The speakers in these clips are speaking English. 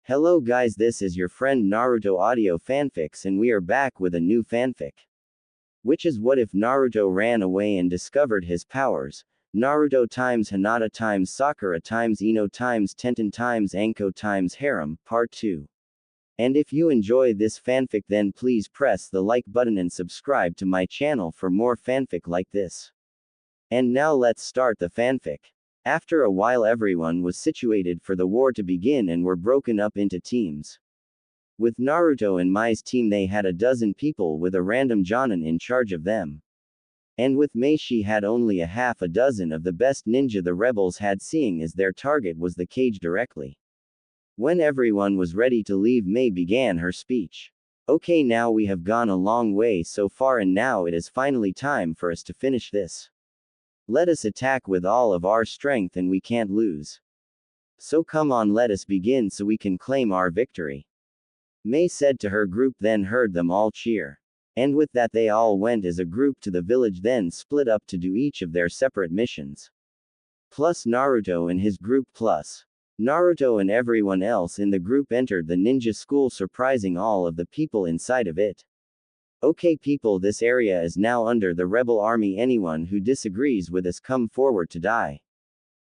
Hello guys, this is your friend Naruto Audio Fanfics and we are back with a new fanfic. Which is what if Naruto ran away and discovered his powers? Naruto times Hinata times Sakura times Ino times Tenten times Anko times Harem, Part 2. And if you enjoy this fanfic then please press the like button and subscribe to my channel for more fanfic like this. And now let's start the fanfic. After a while everyone was situated for the war to begin and were broken up into teams. With Naruto and Mai's team they had a dozen people with a random Jonin in charge of them. And with Mei she had only a half a dozen of the best ninja the rebels had, seeing as their target was the cage directly. When everyone was ready to leave, Mei began her speech. Okay, now we have gone a long way so far and now it is finally time for us to finish this. Let us attack with all of our strength and we can't lose. So come on, let us begin so we can claim our victory. Mei said to her group, then heard them all cheer. And with that they all went as a group to the village, then split up to do each of their separate missions. Plus Naruto and his group plus Naruto and everyone else in the group entered the ninja school, surprising all of the people inside of it. Okay people, this area is now under the rebel army. Anyone who disagrees with us come forward to die.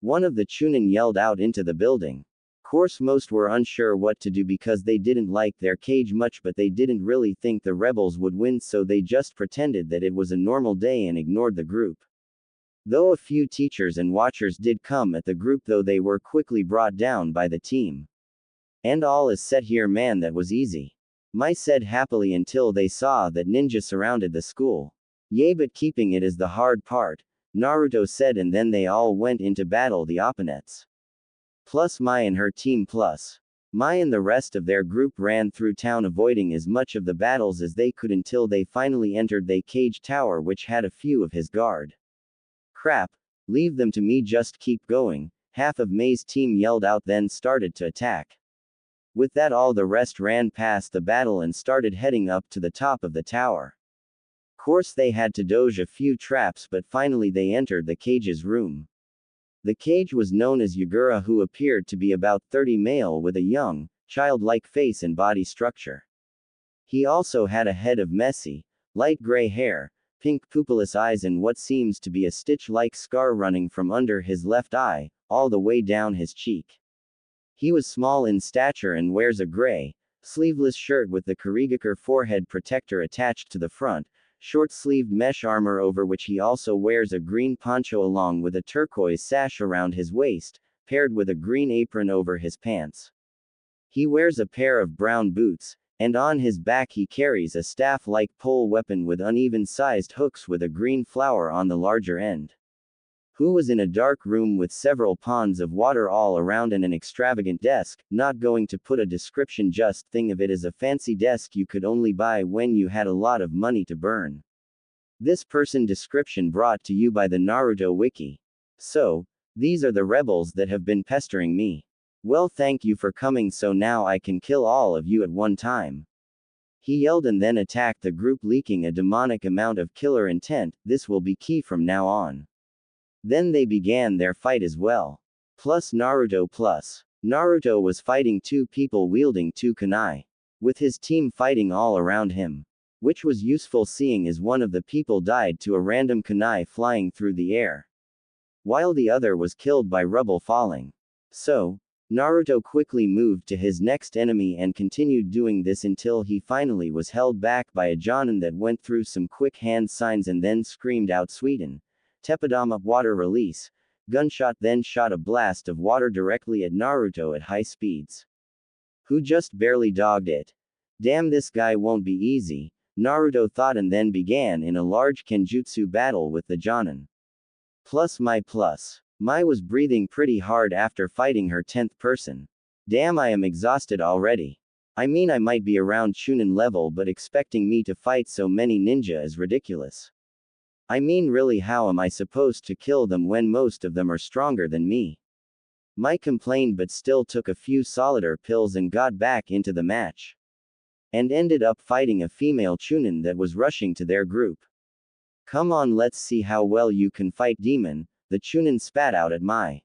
One of the Chunin yelled out into the building. Course most were unsure what to do because they didn't like their cage much, but they didn't really think the rebels would win, so they just pretended that it was a normal day and ignored the group. Though a few teachers and watchers did come at the group, though they were quickly brought down by the team. And all is set here, man, that was easy. Mai said happily until they saw that ninja surrounded the school. Yay, but keeping it is the hard part, Naruto said, and then they all went into battle the opponents. Plus Mai and her team plus Mai and the rest of their group ran through town avoiding as much of the battles as they could until they finally entered the cage tower, which had a few of his guard. Crap, leave them to me, just keep going, half of Mei's team yelled out, then started to attack. With that all the rest ran past the battle and started heading up to the top of the tower. Course they had to dodge a few traps, but finally they entered the cage's room. The cage was known as Yagura, who appeared to be about 30, male with a young, childlike face and body structure. He also had a head of messy, light gray hair, pink pupilless eyes and what seems to be a stitch-like scar running from under his left eye, all the way down his cheek. He was small in stature and wears a gray, sleeveless shirt with the Kurigakure forehead protector attached to the front, short-sleeved mesh armor over which he also wears a green poncho along with a turquoise sash around his waist, paired with a green apron over his pants. He wears a pair of brown boots, and on his back he carries a staff-like pole weapon with uneven-sized hooks with a green flower on the larger end. Who was in a dark room with several ponds of water all around and an extravagant desk. Not going to put a description, just think of it as a fancy desk you could only buy when you had a lot of money to burn. This person description brought to you by the Naruto Wiki. So, these are the rebels that have been pestering me. Well, thank you for coming, so now I can kill all of you at one time. He yelled and then attacked the group, leaking a demonic amount of killer intent. This will be key from now on. Then they began their fight as well. Plus Naruto was fighting two people wielding two kunai. With his team fighting all around him. Which was useful seeing as one of the people died to a random kunai flying through the air. While the other was killed by rubble falling. So, Naruto quickly moved to his next enemy and continued doing this until he finally was held back by a Jonin that went through some quick hand signs and then screamed out Sweden. Teppadama, water release, gunshot, then shot a blast of water directly at Naruto at high speeds. Who just barely dogged it. Damn, this guy won't be easy, Naruto thought, and then began in a large kenjutsu battle with the Jonin. Plus Mai was breathing pretty hard after fighting her 10th person. Damn, I am exhausted already. I mean, I might be around Chunin level, but expecting me to fight so many ninja is ridiculous. I mean, really, how am I supposed to kill them when most of them are stronger than me? Mai complained, but still took a few solider pills and got back into the match. And ended up fighting a female Chunin that was rushing to their group. Come on, let's see how well you can fight, demon, the Chunin spat out at Mai.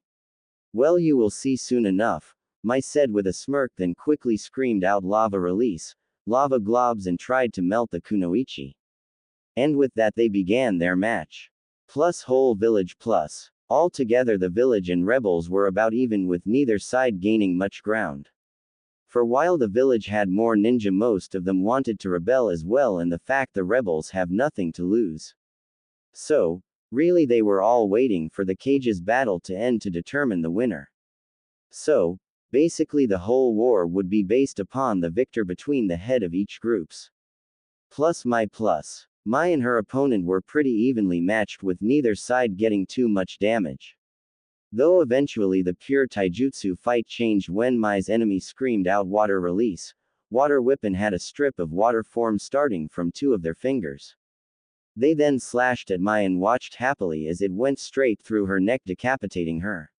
Well, you will see soon enough. Mai said with a smirk, then quickly screamed out lava release, lava globs, and tried to melt the kunoichi. And with that they began their match. Plus whole village plus. Altogether the village and rebels were about even, with neither side gaining much ground. For while the village had more ninja, most of them wanted to rebel as well, and the fact the rebels have nothing to lose. So, really they were all waiting for the cage's battle to end to determine the winner. So, basically the whole war would be based upon the victor between the head of each groups. Plus. Mai and her opponent were pretty evenly matched, with neither side getting too much damage. Though eventually the pure taijutsu fight changed when Mai's enemy screamed out water release, water whip, and had a strip of water form starting from two of their fingers. They then slashed at Mai and watched happily as it went straight through her neck, decapitating her.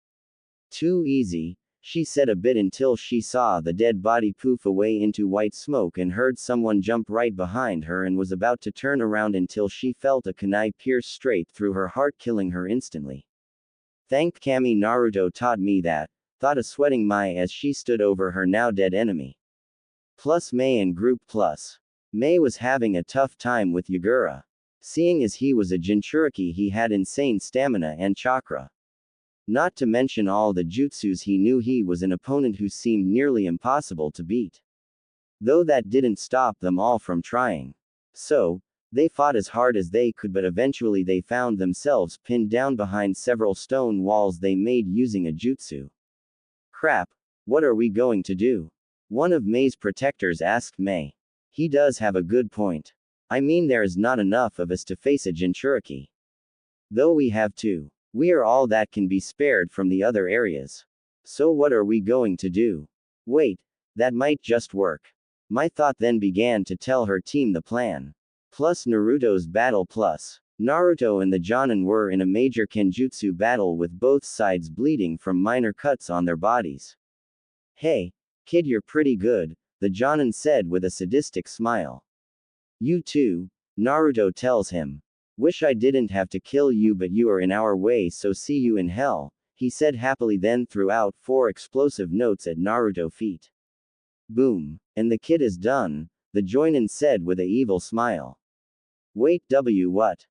Too easy, she said a bit, until she saw the dead body poof away into white smoke and heard someone jump right behind her, and was about to turn around until she felt a kunai pierce straight through her heart, killing her instantly. Thank Kami, Naruto taught me that, thought a sweating Mai as she stood over her now dead enemy. Plus Mai and group plus. Mai was having a tough time with Yagura. Seeing as he was a Jinchuriki, he had insane stamina and chakra. Not to mention all the jutsus, he knew he was an opponent who seemed nearly impossible to beat. Though that didn't stop them all from trying. So, they fought as hard as they could, but eventually they found themselves pinned down behind several stone walls they made using a jutsu. Crap, what are we going to do? One of Mai's protectors asked Mai. He does have a good point. I mean, there is not enough of us to face a Jinchuriki. Though we have two. We are all that can be spared from the other areas. So what are we going to do? Wait, that might just work. Mai thought, then began to tell her team the plan. Plus Naruto's battle. Plus, Naruto and the Jonin were in a major kenjutsu battle, with both sides bleeding from minor cuts on their bodies. Hey, kid, you're pretty good, the Jonin said with a sadistic smile. You too, Naruto tells him. Wish I didn't have to kill you, but you are in our way, so see you in hell, he said happily, then threw out 4 explosive notes at Naruto's feet. Boom. And the kid is done, the Jonin said with a evil smile. Wait, what?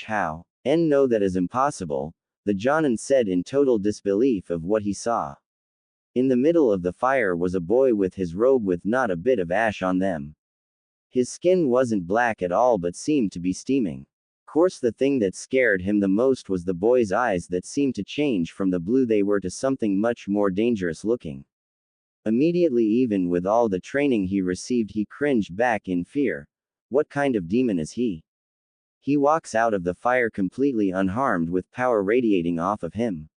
How? No, that is impossible, the Jonin said in total disbelief of what he saw. In the middle of the fire was a boy with his robe with not a bit of ash on them. His skin wasn't black at all, but seemed to be steaming. Course, the thing that scared him the most was the boy's eyes that seemed to change from the blue they were to something much more dangerous looking. Immediately, even with all the training he received, he cringed back in fear. What kind of demon is he? He walks out of the fire completely unharmed, with power radiating off of him.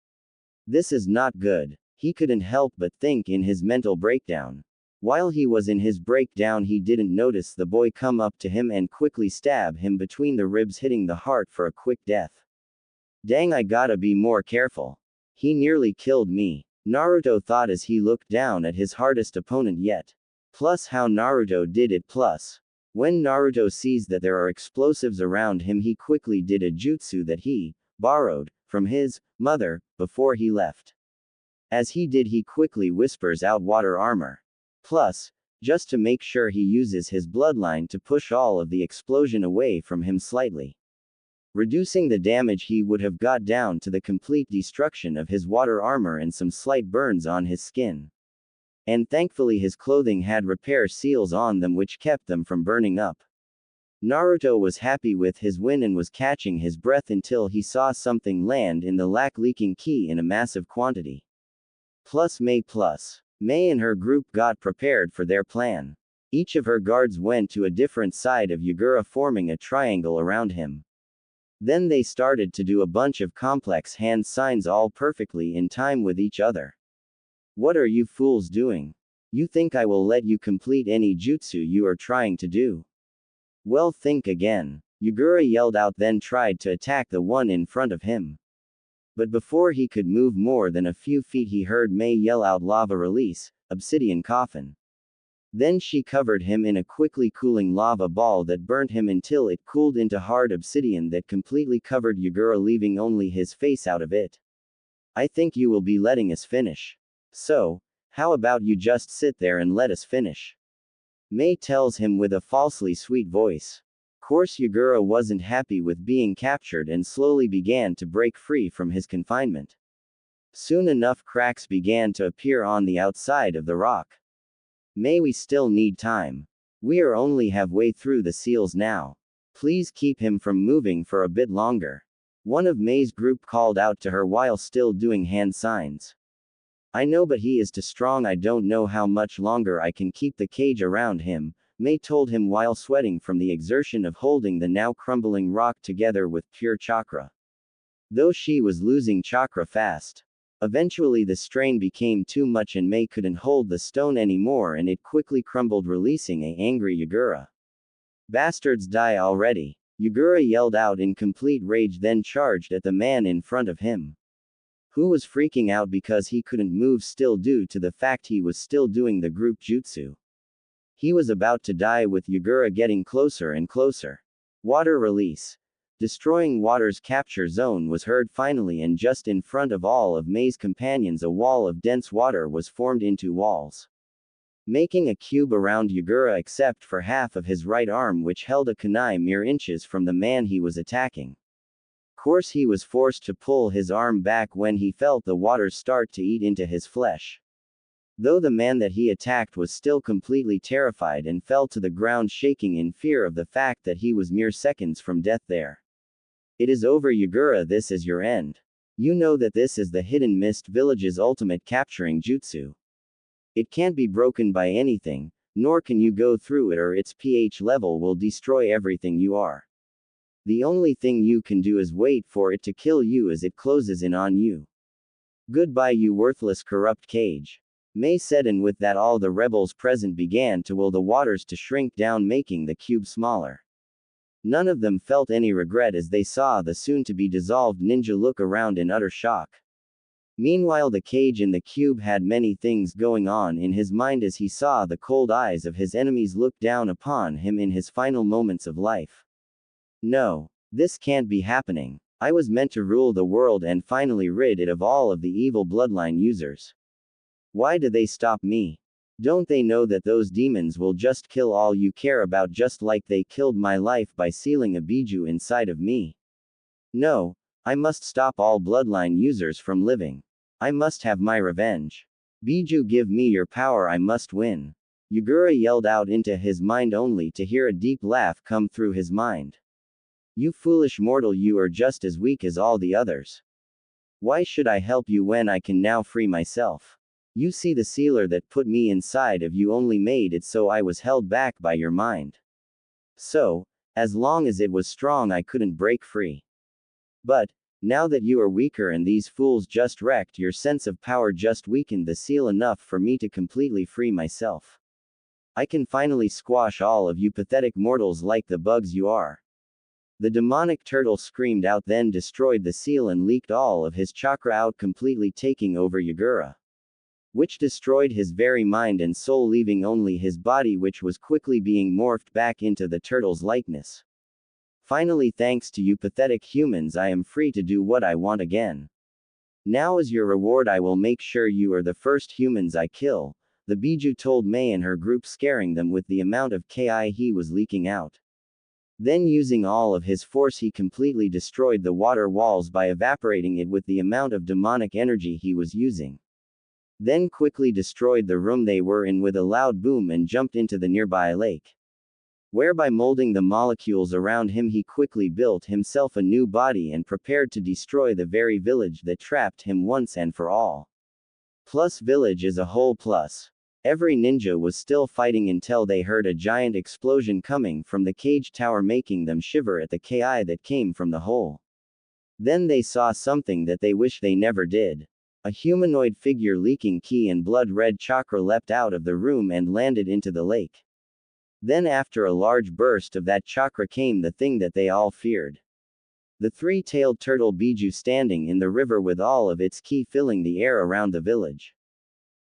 This is not good. He couldn't help but think in his mental breakdown. While he was in his breakdown, he didn't notice the boy come up to him and quickly stab him between the ribs, hitting the heart for a quick death. Dang, I gotta be more careful. He nearly killed me, Naruto thought as he looked down at his hardest opponent yet. Plus how Naruto did it. Plus, when Naruto sees that there are explosives around him, he quickly did a jutsu that he borrowed from his mother before he left. As he did, he quickly whispers out water armor. Plus, just to make sure, he uses his bloodline to push all of the explosion away from him slightly, reducing the damage he would have got down to the complete destruction of his water armor and some slight burns on his skin. And thankfully his clothing had repair seals on them which kept them from burning up. Naruto was happy with his win and was catching his breath until he saw something land in the lac-leaking key in a massive quantity. Plus Mai and her group got prepared for their plan. Each of her guards went to a different side of Yagura, forming a triangle around him. Then they started to do a bunch of complex hand signs, all perfectly in time with each other. What are you fools doing? You think I will let you complete any jutsu you are trying to do? Well, think again. Yagura yelled out, then tried to attack the one in front of him. But before he could move more than a few feet, he heard Mai yell out lava release, obsidian coffin. Then she covered him in a quickly cooling lava ball that burnt him until it cooled into hard obsidian that completely covered Yagura, leaving only his face out of it. I think you will be letting us finish. So, How about you just sit there and let us finish? May tells him with a falsely sweet voice. Course Yagura wasn't happy with being captured and slowly began to break free from his confinement. Soon enough cracks began to appear on the outside of the rock. May, we still need time. We are only halfway through the seals now. Please keep him from moving for a bit longer. One of May's group called out to her while still doing hand signs. I know, but he is too strong. I don't know how much longer I can keep the cage around him, May told him while sweating from the exertion of holding the now crumbling rock together with pure chakra. Though she was losing chakra fast. Eventually the strain became too much and May couldn't hold the stone anymore and it quickly crumbled, releasing an angry Yagura. Bastards, die already! Yagura yelled out in complete rage, then charged at the man in front of him, who was freaking out because he couldn't move still due to the fact he was still doing the group jutsu. He was about to die with Yagura getting closer and closer. Water release. Destroying water's capture zone was heard finally, and just in front of all of May's companions a wall of dense water was formed into walls, making a cube around Yagura except for half of his right arm, which held a kunai mere inches from the man he was attacking. Course he was forced to pull his arm back when he felt the water start to eat into his flesh. Though the man that he attacked was still completely terrified and fell to the ground shaking in fear of the fact that he was mere seconds from death there. It is over, Yagura, this is your end. You know that this is the Hidden Mist Village's ultimate capturing jutsu. It can't be broken by anything, nor can you go through it, or its pH level will destroy everything you are. The only thing you can do is wait for it to kill you as it closes in on you. Goodbye, you worthless corrupt cage. May said, and with that all the rebels present began to will the waters to shrink down, making the cube smaller. None of them felt any regret as they saw the soon-to-be dissolved ninja look around in utter shock. Meanwhile the cage in the cube had many things going on in his mind as he saw the cold eyes of his enemies look down upon him in his final moments of life. No. This can't be happening. I was meant to rule the world and finally rid it of all of the evil bloodline users. Why do they stop me? Don't they know that those demons will just kill all you care about, just like they killed my life by sealing a biju inside of me? No, I must stop all bloodline users from living. I must have my revenge. Biju, give me your power, I must win. Yagura yelled out into his mind only to hear a deep laugh come through his mind. You foolish mortal, you are just as weak as all the others. Why should I help you when I can now free myself? You see, the sealer that put me inside of you only made it so I was held back by your mind. So, as long as it was strong I couldn't break free. But, now that you are weaker and these fools just wrecked your sense of power, just weakened the seal enough for me to completely free myself. I can finally squash all of you pathetic mortals like the bugs you are. The demonic turtle screamed out, then destroyed the seal and leaked all of his chakra out, completely taking over Yagura, which destroyed his very mind and soul, leaving only his body, which was quickly being morphed back into the turtle's likeness. Finally, thanks to you pathetic humans, I am free to do what I want again. Now as your reward I will make sure you are the first humans I kill, the Biju told May and her group, scaring them with the amount of Ki he was leaking out. Then using all of his force he completely destroyed the water walls by evaporating it with the amount of demonic energy he was using. Then quickly destroyed the room they were in with a loud boom and jumped into the nearby lake, where by molding the molecules around him he quickly built himself a new body and prepared to destroy the very village that trapped him once and for all. Plus village as a whole plus. Every ninja was still fighting until they heard a giant explosion coming from the cage tower, making them shiver at the Ki that came from the hole. Then they saw something that they wish they never did. A humanoid figure leaking ki and blood-red chakra leapt out of the room and landed into the lake. Then after a large burst of that chakra came the thing that they all feared. The three-tailed turtle Biju standing in the river with all of its ki filling the air around the village.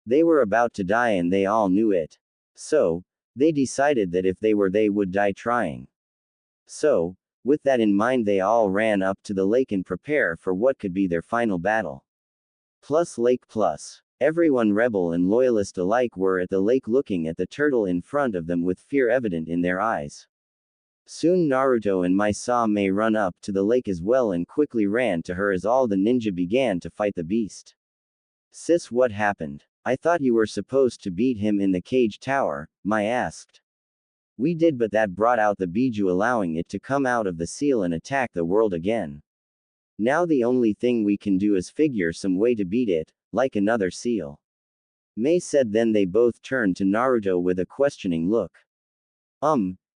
They were about to die and they all knew it. So, they decided that if they were, they would die trying. So, with that in mind they all ran up to the lake and prepare for what could be their final battle. Plus lake plus. Everyone, rebel and loyalist alike, were at the lake looking at the turtle in front of them with fear evident in their eyes. Soon Naruto and Mai saw Mei run up to the lake as well and quickly ran to her as all the ninja began to fight the beast. Sis, what happened? I thought you were supposed to beat him in the cage tower, Mai asked. We did, but that brought out the Biju, allowing it to come out of the seal and attack the world again. Now the only thing we can do is figure some way to beat it, like another seal. Mei said. Then they both turned to Naruto with a questioning look.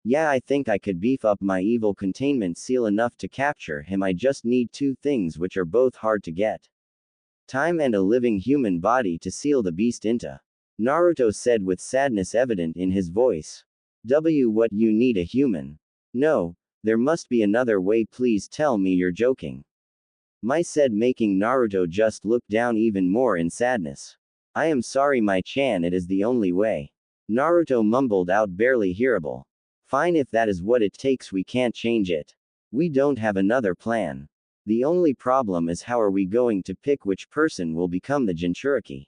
Yeah, I think I could beef up my evil containment seal enough to capture him. I just need two things which are both hard to get. Time and a living human body to seal the beast into. Naruto said with sadness evident in his voice. What, you need a human? No, there must be another way. Please tell me you're joking. Mai said, making Naruto just look down even more in sadness. I am sorry, Mai-chan, it is the only way. Naruto mumbled out, barely hearable. Fine, if that is what it takes, we can't change it. We don't have another plan. The only problem is how are we going to pick which person will become the Jinchuriki?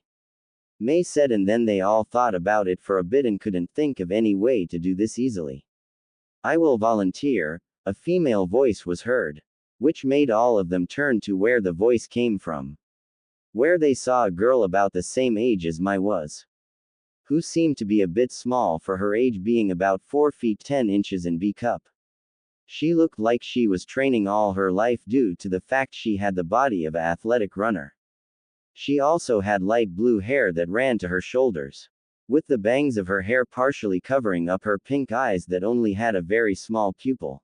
Mei said, and then they all thought about it for a bit and couldn't think of any way to do this easily. I will volunteer, a female voice was heard. Which made all of them turn to where the voice came from. Where they saw a girl about the same age as Mai was. Who seemed to be a bit small for her age, being about 4 feet 10 inches in B cup. She looked like she was training all her life due to the fact she had the body of an athletic runner. She also had light blue hair that ran to her shoulders, with the bangs of her hair partially covering up her pink eyes that only had a very small pupil.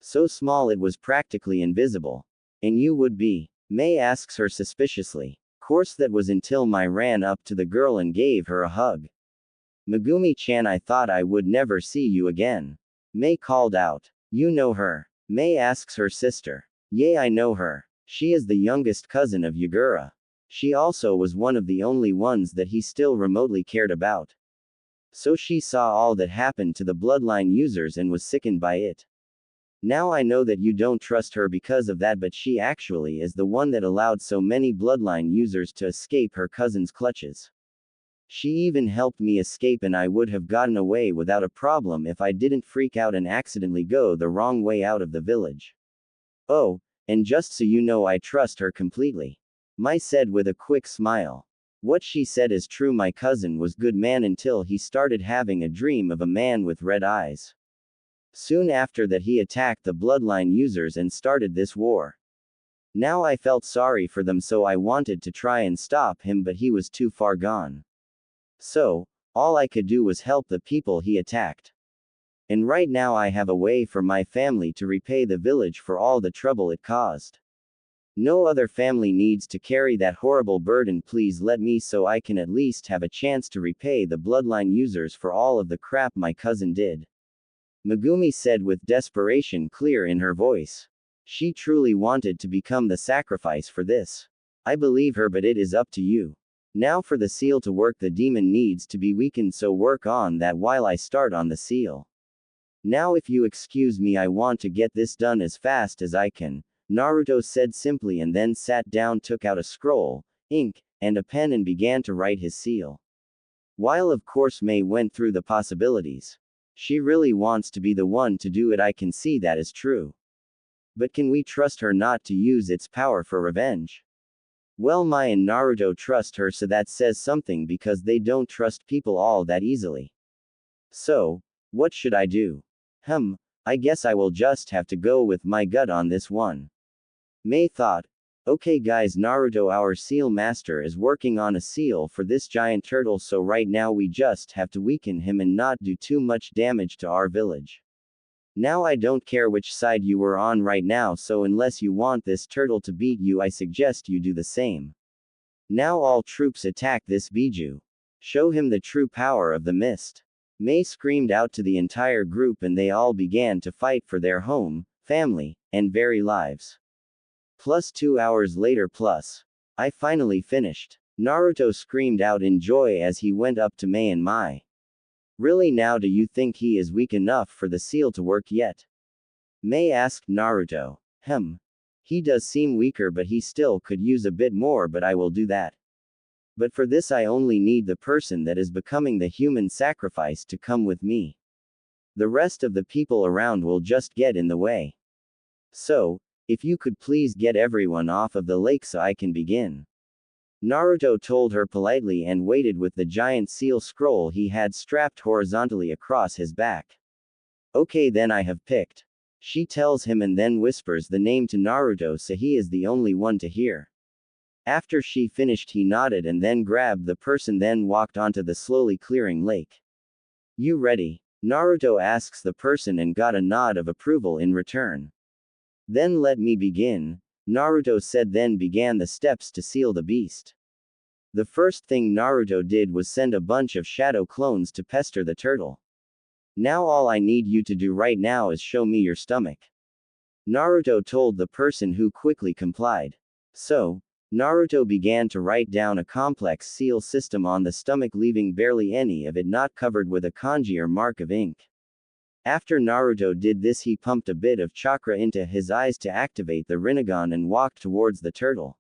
So small it was practically invisible. And you would be? Mei asks her suspiciously. Course, that was until Mai ran up to the girl and gave her a hug. Megumi-chan, I thought I would never see you again. Mei called out. You know her? Mei asks her sister. Yeah, I know her. She is the youngest cousin of Yagura. She also was one of the only ones that he still remotely cared about. So she saw all that happened to the bloodline users and was sickened by it. Now I know that you don't trust her because of that, but she actually is the one that allowed so many bloodline users to escape her cousin's clutches. She even helped me escape, and I would have gotten away without a problem if I didn't freak out and accidentally go the wrong way out of the village. Oh, and just so you know, I trust her completely. Mai said with a quick smile. What she said is true. My cousin was good man until he started having a dream of a man with red eyes. Soon after that, he attacked the bloodline users and started this war. Now I felt sorry for them, so I wanted to try and stop him, but he was too far gone. So, all I could do was help the people he attacked. And right now I have a way for my family to repay the village for all the trouble it caused. No other family needs to carry that horrible burden. Please let me, so I can at least have a chance to repay the bloodline users for all of the crap my cousin did. Megumi said with desperation clear in her voice. She truly wanted to become the sacrifice for this. I believe her, but it is up to you. Now for the seal to work, the demon needs to be weakened, so work on that while I start on the seal. Now if you excuse me, I want to get this done as fast as I can, Naruto said simply, and then sat down, took out a scroll, ink, and a pen and began to write his seal. While of course Mei went through the possibilities. She really wants to be the one to do it, I can see that is true. But can we trust her not to use its power for revenge? Well, Mai and Naruto trust her, so that says something, because they don't trust people all that easily. So, what should I do? I guess I will just have to go with my gut on this one. Mei thought. Okay guys, Naruto, our seal master is working on a seal for this giant turtle, so right now we just have to weaken him and not do too much damage to our village. Now I don't care which side you were on right now, so unless you want this turtle to beat you, I suggest you do the same. Now all troops attack this Biju. Show him the true power of the mist. Mei screamed out to the entire group, and they all began to fight for their home, family, and very lives. Plus 2 hours later. I finally finished. Naruto screamed out in joy as he went up to Mei and Mai. Really, now do you think he is weak enough for the seal to work yet? Mei asked Naruto. He does seem weaker, but he still could use a bit more, but I will do that. But for this I only need the person that is becoming the human sacrifice to come with me. The rest of the people around will just get in the way. So, if you could please get everyone off of the lake so I can begin. Naruto told her politely and waited with the giant seal scroll he had strapped horizontally across his back. Okay, then I have picked. She tells him and then whispers the name to Naruto so he is the only one to hear. After she finished, he nodded and then grabbed the person, then walked onto the slowly clearing lake. You ready? Naruto asks the person and got a nod of approval in return. Then let me begin, Naruto said, then began the steps to seal the beast. The first thing Naruto did was send a bunch of shadow clones to pester the turtle. Now all I need you to do right now is show me your stomach. Naruto told the person, who quickly complied. So, Naruto began to write down a complex seal system on the stomach, leaving barely any of it not covered with a kanji or mark of ink. After Naruto did this, he pumped a bit of chakra into his eyes to activate the Rinnegan and walked towards the turtle.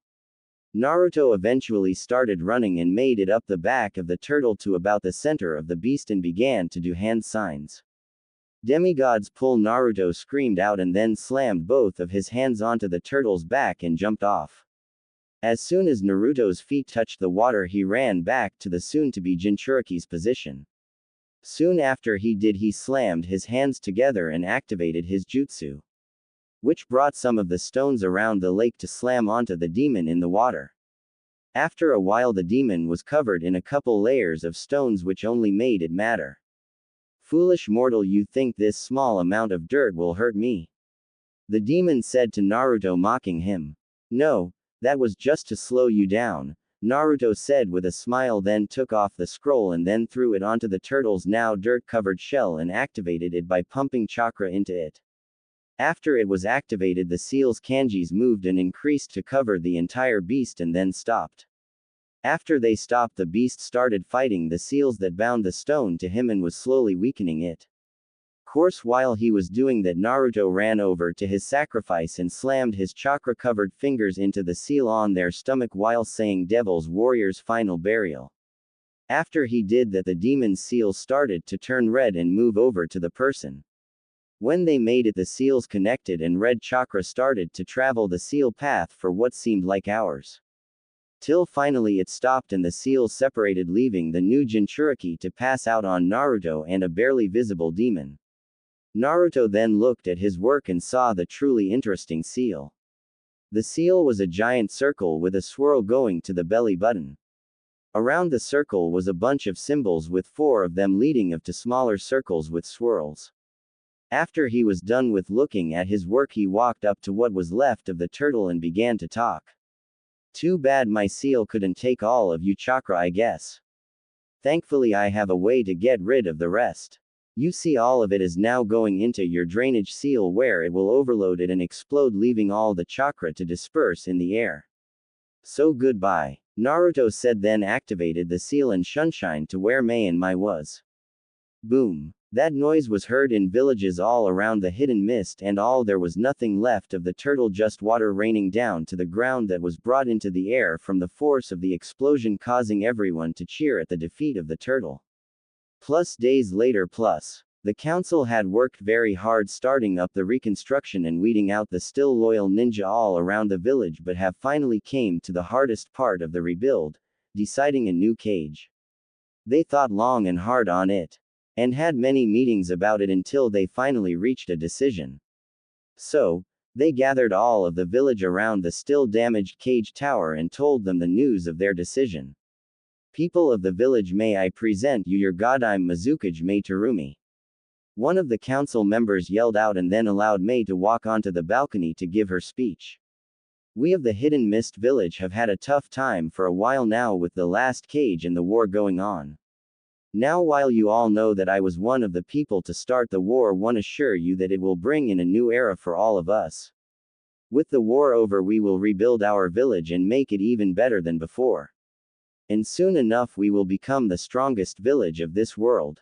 Naruto eventually started running and made it up the back of the turtle to about the center of the beast and began to do hand signs. Demigods pull, Naruto screamed out and then slammed both of his hands onto the turtle's back and jumped off. As soon as Naruto's feet touched the water, he ran back to the soon-to-be Jinchuriki's position. Soon after he did, he slammed his hands together and activated his jutsu, which brought some of the stones around the lake to slam onto the demon in the water. After a while, the demon was covered in a couple layers of stones, which only made it madder. Foolish mortal, you think this small amount of dirt will hurt me? The demon said to Naruto, mocking him. No, that was just to slow you down, Naruto said with a smile, then took off the scroll and then threw it onto the turtle's now dirt-covered shell and activated it by pumping chakra into it. After it was activated, the seal's kanjis moved and increased to cover the entire beast and then stopped. After they stopped, the beast started fighting the seals that bound the stone to him and was slowly weakening it. Course, while he was doing that, Naruto ran over to his sacrifice and slammed his chakra-covered fingers into the seal on their stomach while saying Devil's Warrior's final burial. After he did that, the demon's seal started to turn red and move over to the person. When they made it, the seals connected and red chakra started to travel the seal path for what seemed like hours. Till finally it stopped and the seals separated, leaving the new Jinchuriki to pass out on Naruto and a barely visible demon. Naruto then looked at his work and saw the truly interesting seal. The seal was a giant circle with a swirl going to the belly button. Around the circle was a bunch of symbols with 4 of them leading up to smaller circles with swirls. After he was done with looking at his work, he walked up to what was left of the turtle and began to talk. Too bad my seal couldn't take all of you chakra, I guess. Thankfully I have a way to get rid of the rest. You see, all of it is now going into your drainage seal, where it will overload it and explode, leaving all the chakra to disperse in the air. So goodbye, Naruto said, then activated the seal and sunshine to where Mei and Mai was. Boom. That noise was heard in villages all around the hidden mist, and all there was nothing left of the turtle, just water raining down to the ground that was brought into the air from the force of the explosion, causing everyone to cheer at the defeat of the turtle. Plus days later, the council had worked very hard starting up the reconstruction and weeding out the still loyal ninja all around the village, but have finally came to the hardest part of the rebuild, deciding a new cage. They thought long and hard on it, and had many meetings about it until they finally reached a decision. So, they gathered all of the village around the still damaged cage tower and told them the news of their decision. People of the village, may I present you your god? I'm Mizukage Mei Terumi. One of the council members yelled out and then allowed Mei to walk onto the balcony to give her speech. We of the Hidden Mist Village have had a tough time for a while now with the last cage and the war going on. Now, while you all know that I was one of the people to start the war, want to assure you that it will bring in a new era for all of us. With the war over, we will rebuild our village and make it even better than before. And soon enough we will become the strongest village of this world.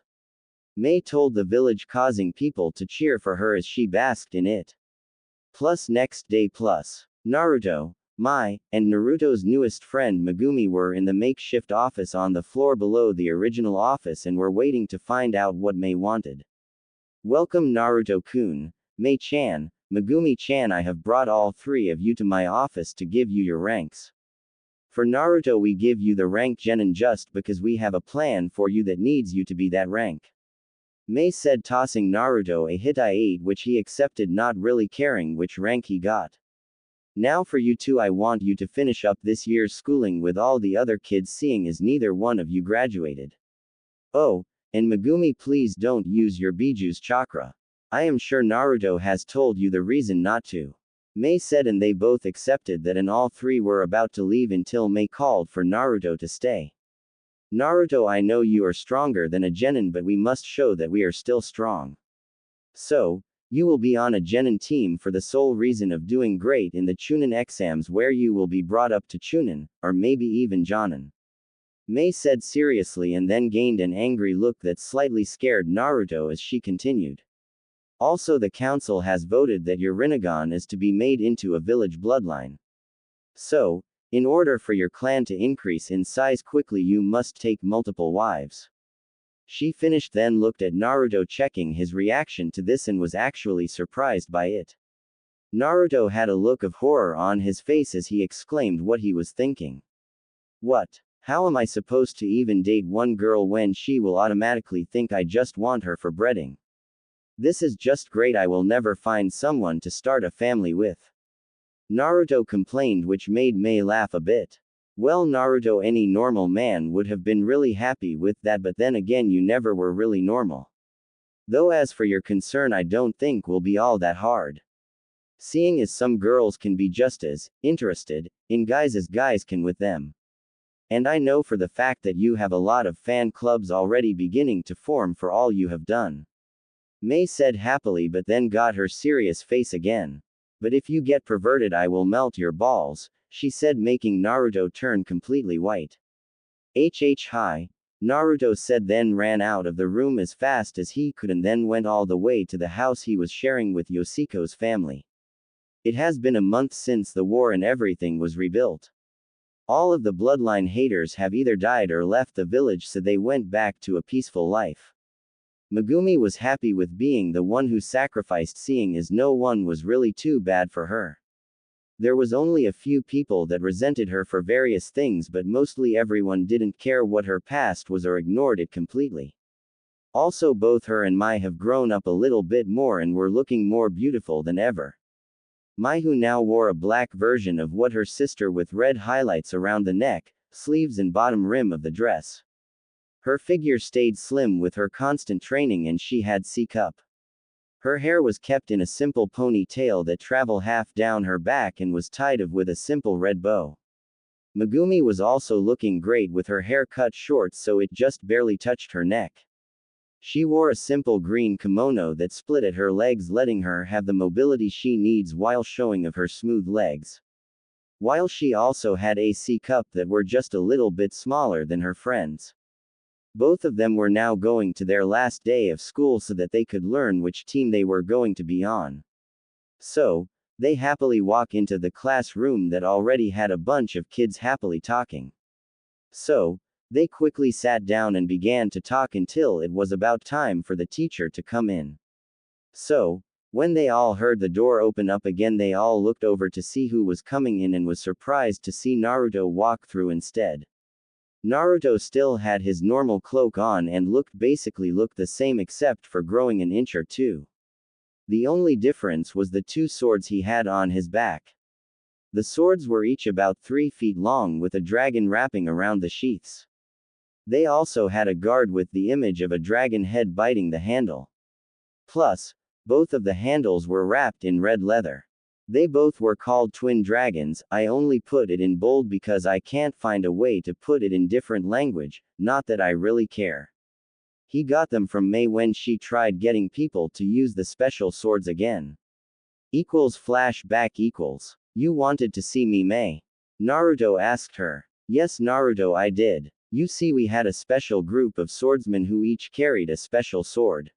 Mei told the village, causing people to cheer for her as she basked in it. Next day, Naruto, Mai, and Naruto's newest friend Megumi were in the makeshift office on the floor below the original office and were waiting to find out what Mai wanted. Welcome Naruto-kun, Mai-chan, Megumi-chan, I have brought all three of you to my office to give you your ranks. For Naruto we give you the rank Genin just because we have a plan for you that needs you to be that rank. Mai said, tossing Naruto a Hittite 8 which he accepted, not really caring which rank he got. Now for you two, I want you to finish up this year's schooling with all the other kids, seeing as neither one of you graduated. Oh, and Megumi, please don't use your Biju's chakra. I am sure Naruto has told you the reason not to. Mai said, and they both accepted that, and all three were about to leave until Mai called for Naruto to stay. Naruto, I know you are stronger than a genin, but we must show that we are still strong. So, you will be on a genin team for the sole reason of doing great in the Chunin exams, where you will be brought up to Chunin, or maybe even Jonin. Mai said seriously, and then gained an angry look that slightly scared Naruto as she continued. Also, the council has voted that your Rinnegan is to be made into a village bloodline. So, in order for your clan to increase in size quickly, you must take multiple wives. She finished, then looked at Naruto, checking his reaction to this, and was actually surprised by it. Naruto had a look of horror on his face as he exclaimed what he was thinking. What? How am I supposed to even date one girl when she will automatically think I just want her for breeding? This is just great, I will never find someone to start a family with. Naruto complained, which made Mai laugh a bit. Well, Naruto, any normal man would have been really happy with that, but then again, you never were really normal. Though as for your concern, I don't think will be all that hard. Seeing as some girls can be just as interested in guys as guys can with them. And I know for the fact that you have a lot of fan clubs already beginning to form for all you have done. Mai said happily, but then got her serious face again. But if you get perverted, I will melt your balls, she said, making Naruto turn completely white. Hi. Naruto said, then ran out of the room as fast as he could and then went all the way to the house he was sharing with Yoshiko's family. It has been a month since the war and everything was rebuilt. All of the bloodline haters have either died or left the village, so they went back to a peaceful life. Megumi was happy with being the one who sacrificed, seeing as no one was really too bad for her. There was only a few people that resented her for various things, but mostly everyone didn't care what her past was or ignored it completely. Also, both her and Mai have grown up a little bit more and were looking more beautiful than ever. Mai, who now wore a black version of what her sister with red highlights around the neck, sleeves and bottom rim of the dress. Her figure stayed slim with her constant training, and she had C-cup. Her hair was kept in a simple ponytail that traveled half down her back and was tied up with a simple red bow. Megumi was also looking great with her hair cut short so it just barely touched her neck. She wore a simple green kimono that split at her legs, letting her have the mobility she needs while showing of her smooth legs. While she also had a C-cup that were just a little bit smaller than her friends. Both of them were now going to their last day of school so that they could learn which team they were going to be on. So, they happily walk into the classroom that already had a bunch of kids happily talking. So, they quickly sat down and began to talk until it was about time for the teacher to come in. So, when they all heard the door open up again, they all looked over to see who was coming in and was surprised to see Naruto walk through instead. Naruto still had his normal cloak on and looked the same except for growing an inch or two. The only difference was the two swords he had on his back. The swords were each about 3 feet long with a dragon wrapping around the sheaths. They also had a guard with the image of a dragon head biting the handle. Plus, both of the handles were wrapped in red leather. They both were called twin dragons. I only put it in bold because I can't find a way to put it in different language, not that I really care. He got them from Mai when she tried getting people to use the special swords again. Flashback equals. You wanted to see me, Mai? Naruto asked her. Yes, Naruto, I did. You see, we had a special group of swordsmen who each carried a special sword.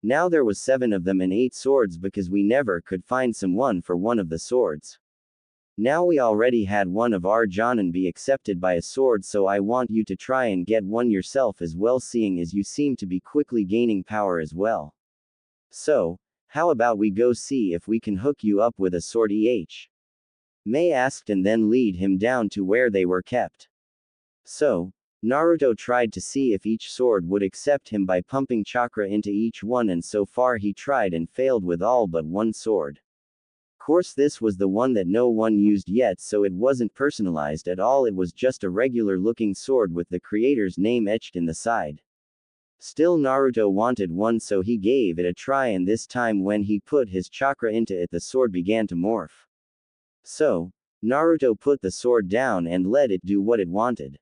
Now there was 7 of them and 8 swords because we never could find someone for one of the swords. Now we already had one of our Jonin be accepted by a sword, so I want you to try and get one yourself as well, seeing as you seem to be quickly gaining power as well. So, how about we go see if we can hook you up with a sword Mei asked, and then lead him down to where they were kept. So, Naruto tried to see if each sword would accept him by pumping chakra into each one, and so far he tried and failed with all but one sword. Course this was the one that no one used yet, so it wasn't personalized at all, it was just a regular looking sword with the creator's name etched in the side. Still Naruto wanted one, so he gave it a try, and this time when he put his chakra into it, the sword began to morph. So, Naruto put the sword down and let it do what it wanted.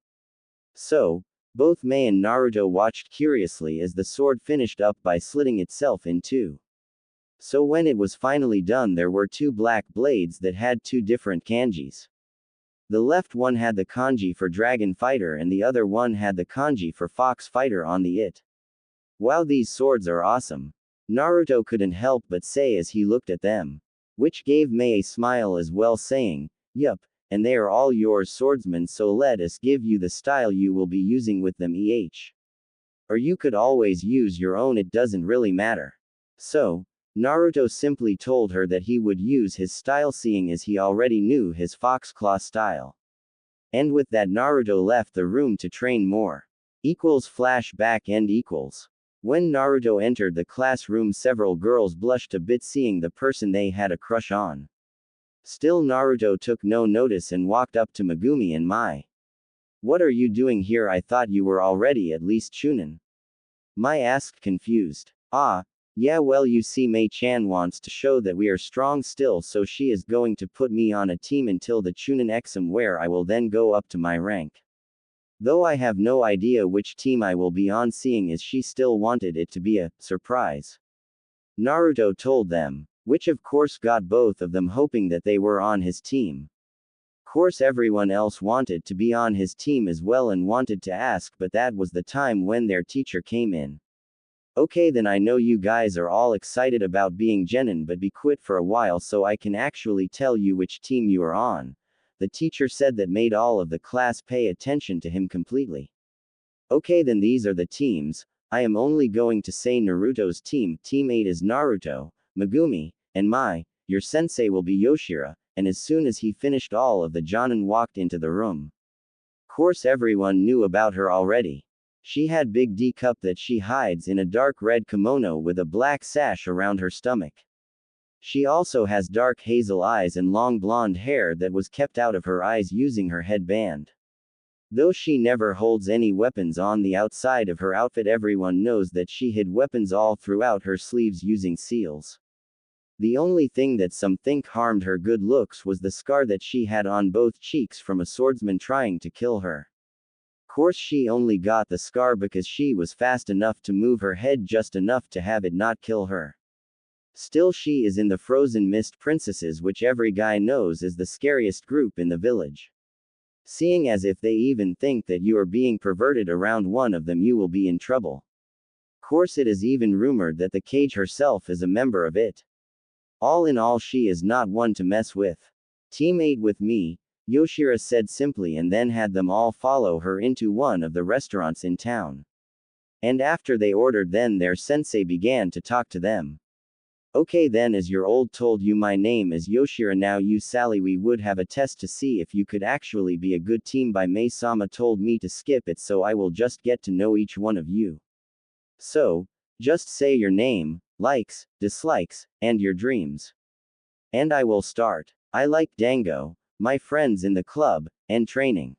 So, both Mei and Naruto watched curiously as the sword finished up by slitting itself in two. So when it was finally done, there were two black blades that had two different kanjis. The left one had the kanji for Dragon Fighter and the other one had the kanji for Fox Fighter on the it. Wow, these swords are awesome. Naruto couldn't help but say as he looked at them. Which gave Mei a smile as well, saying, "Yup, and they are all yours, swordsman, so let us give you the style you will be using with them Or you could always use your own, it doesn't really matter." So, Naruto simply told her that he would use his style, seeing as he already knew his fox claw style. And with that, Naruto left the room to train more. Flashback end. When Naruto entered the classroom, several girls blushed a bit seeing the person they had a crush on. Still Naruto took no notice and walked up to Megumi and Mai. "What are you doing here? I thought you were already at least Chunin." Mai asked, confused. "Ah, yeah, well, you see, Mei-chan wants to show that we are strong still, so she is going to put me on a team until the Chunin exam, where I will then go up to my rank. Though I have no idea which team I will be on, seeing as she still wanted it to be a surprise," Naruto told them, which of course got both of them hoping that they were on his team. Course everyone else wanted to be on his team as well and wanted to ask, but that was the time when their teacher came in. "Okay, then I know you guys are all excited about being genin, but be quit for a while so I can actually tell you which team you are on," the teacher said. That made all of the class pay attention to him completely. "Okay, then these are the teams. I am only going to say Naruto's team. Team 8 is Naruto, Megumi, and Mai. Your sensei will be Yoshira," and as soon as he finished, all of the Jonin walked into the room. Course everyone knew about her already. She had big D cup that she hides in a dark red kimono with a black sash around her stomach. She also has dark hazel eyes and long blonde hair that was kept out of her eyes using her headband. Though she never holds any weapons on the outside of her outfit, everyone knows that she hid weapons all throughout her sleeves using seals. The only thing that some think harmed her good looks was the scar that she had on both cheeks from a swordsman trying to kill her. Course she only got the scar because she was fast enough to move her head just enough to have it not kill her. Still, she is in the Frozen Mist Princesses, which every guy knows is the scariest group in the village. Seeing as if they even think that you are being perverted around one of them, you will be in trouble. Course it is even rumored that the cage herself is a member of it. All in all, she is not one to mess with. "Team 8 with me," Yoshira said simply, and then had them all follow her into one of the restaurants in town. And after they ordered, then their sensei began to talk to them. "Okay, then, as your old told you, my name is Yoshira. Now you Sally, we would have a test to see if you could actually be a good team. By Mei-sama told me to skip it, so I will just get to know each one of you. So, just say your name, likes, dislikes, and your dreams. And I will start. I like Dango, my friends in the club, and training.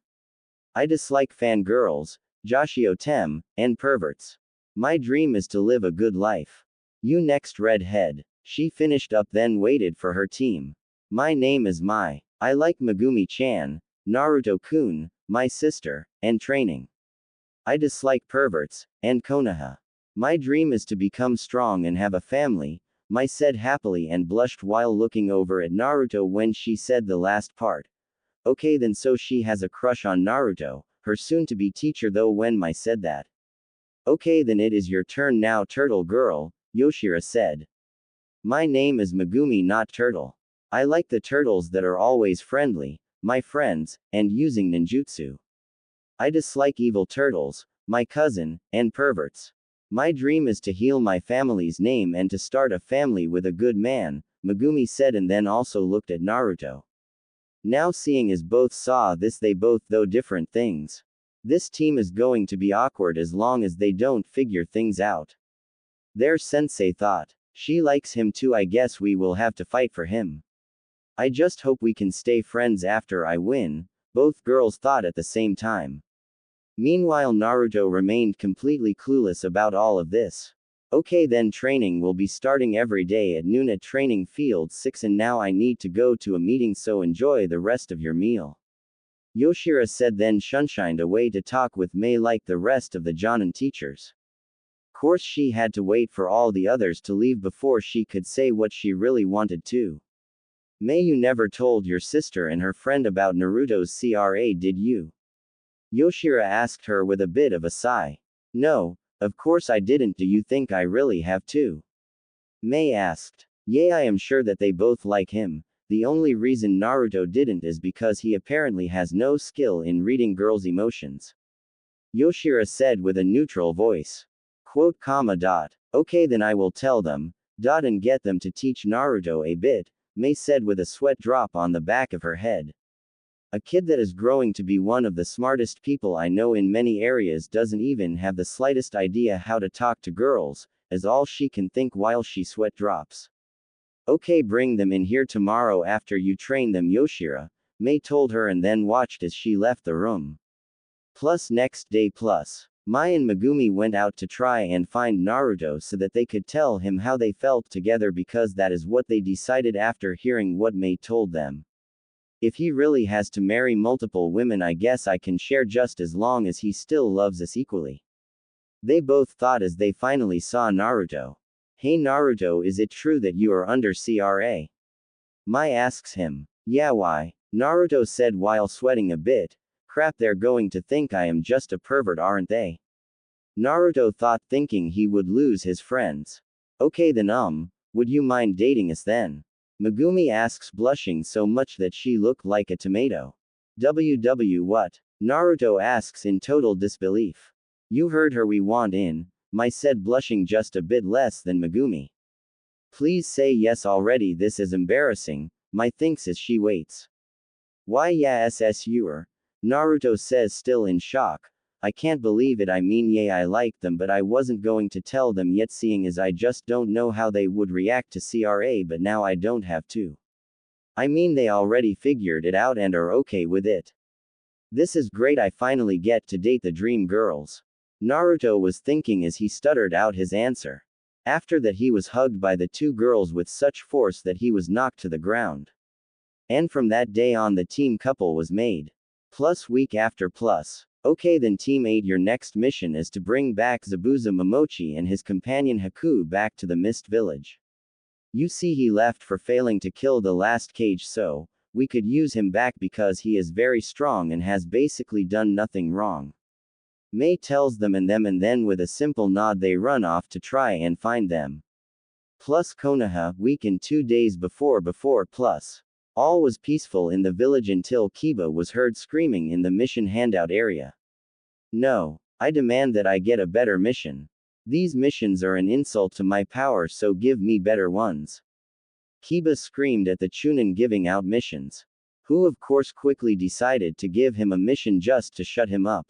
I dislike fangirls, Joshio Tem, and perverts. My dream is to live a good life. You next, redhead." She finished up, then waited for her team. "My name is Mai. I like Megumi-chan, Naruto-kun, my sister, and training. I dislike perverts, and Konoha. My dream is to become strong and have a family," Mai said happily and blushed while looking over at Naruto when she said the last part. Okay, then, so she has a crush on Naruto, her soon-to-be teacher, though, when Mai said that. "Okay, then it is your turn now, Turtle Girl," Yoshira said. "My name is Megumi, not Turtle. I like the turtles that are always friendly, my friends, and using ninjutsu. I dislike evil turtles, my cousin, and perverts. My dream is to heal my family's name and to start a family with a good man, Megumi said and then also looked at Naruto. Now seeing as both saw this they both though different things. This team is going to be awkward as long as they don't figure things out. Their sensei thought. She likes him too, I guess we will have to fight for him. I just hope we can stay friends after I win, both girls thought at the same time. Meanwhile Naruto remained completely clueless about all of this. Okay then training will be starting every day at noon at training field 6 and now I need to go to a meeting so enjoy the rest of your meal. Yoshira said then shunshined away to talk with Mei like the rest of the Jonin teachers. Course she had to wait for all the others to leave before she could say what she really wanted to. Mei, you never told your sister and her friend about Naruto's CRA, did you? Yoshira asked her with a bit of a sigh. No, of course I didn't. Do you think I really have to? Mei asked. Yeah, I am sure that they both like him. The only reason Naruto didn't is because he apparently has no skill in reading girls' emotions. Yoshira said with a neutral voice. Quote, comma, dot. Okay then I will tell them, dot, and get them to teach Naruto a bit, Mei said with a sweat drop on the back of her head. A kid that is growing to be one of the smartest people I know in many areas doesn't even have the slightest idea how to talk to girls, as all she can think while she sweat drops. Okay, bring them in here tomorrow after you train them, Yoshira, Mei told her and then watched as she left the room. Plus next day plus. Mai and Megumi went out to try and find Naruto so that they could tell him how they felt together because that is what they decided after hearing what Mei told them. If he really has to marry multiple women, I guess I can share just as long as he still loves us equally. They both thought as they finally saw Naruto. Hey Naruto, is it true that you are under CRA? Mai asks him. Yeah, why? Naruto said while sweating a bit. Crap, they're going to think I am just a pervert, aren't they? Naruto thought, thinking he would lose his friends. Okay then would you mind dating us then? Megumi asks, blushing so much that she looked like a tomato. What? Naruto asks in total disbelief. You heard her, we want in, Mai said, blushing just a bit less than Megumi. Please say yes already, this is embarrassing, Mai thinks as she waits. Why yes you're? Naruto says, still in shock. I can't believe it, I mean yeah, I like them but I wasn't going to tell them yet seeing as I just don't know how they would react to CRA, but now I don't have to. I mean they already figured it out and are okay with it. This is great, I finally get to date the dream girls. Naruto was thinking as he stuttered out his answer. After that he was hugged by the two girls with such force that he was knocked to the ground. And from that day on the team couple was made. Plus week after plus. Okay then Team 8, your next mission is to bring back Zabuza Momochi and his companion Haku back to the Mist Village. You see he left for failing to kill the last cage, so we could use him back because he is very strong and has basically done nothing wrong. Mei tells them and then with a simple nod they run off to try and find them. Plus Konoha, week and 2 days before plus. All was peaceful in the village until Kiba was heard screaming in the mission handout area. No. I demand that I get a better mission. These missions are an insult to my power, so give me better ones. Kiba screamed at the Chunin giving out missions. Who of course quickly decided to give him a mission just to shut him up.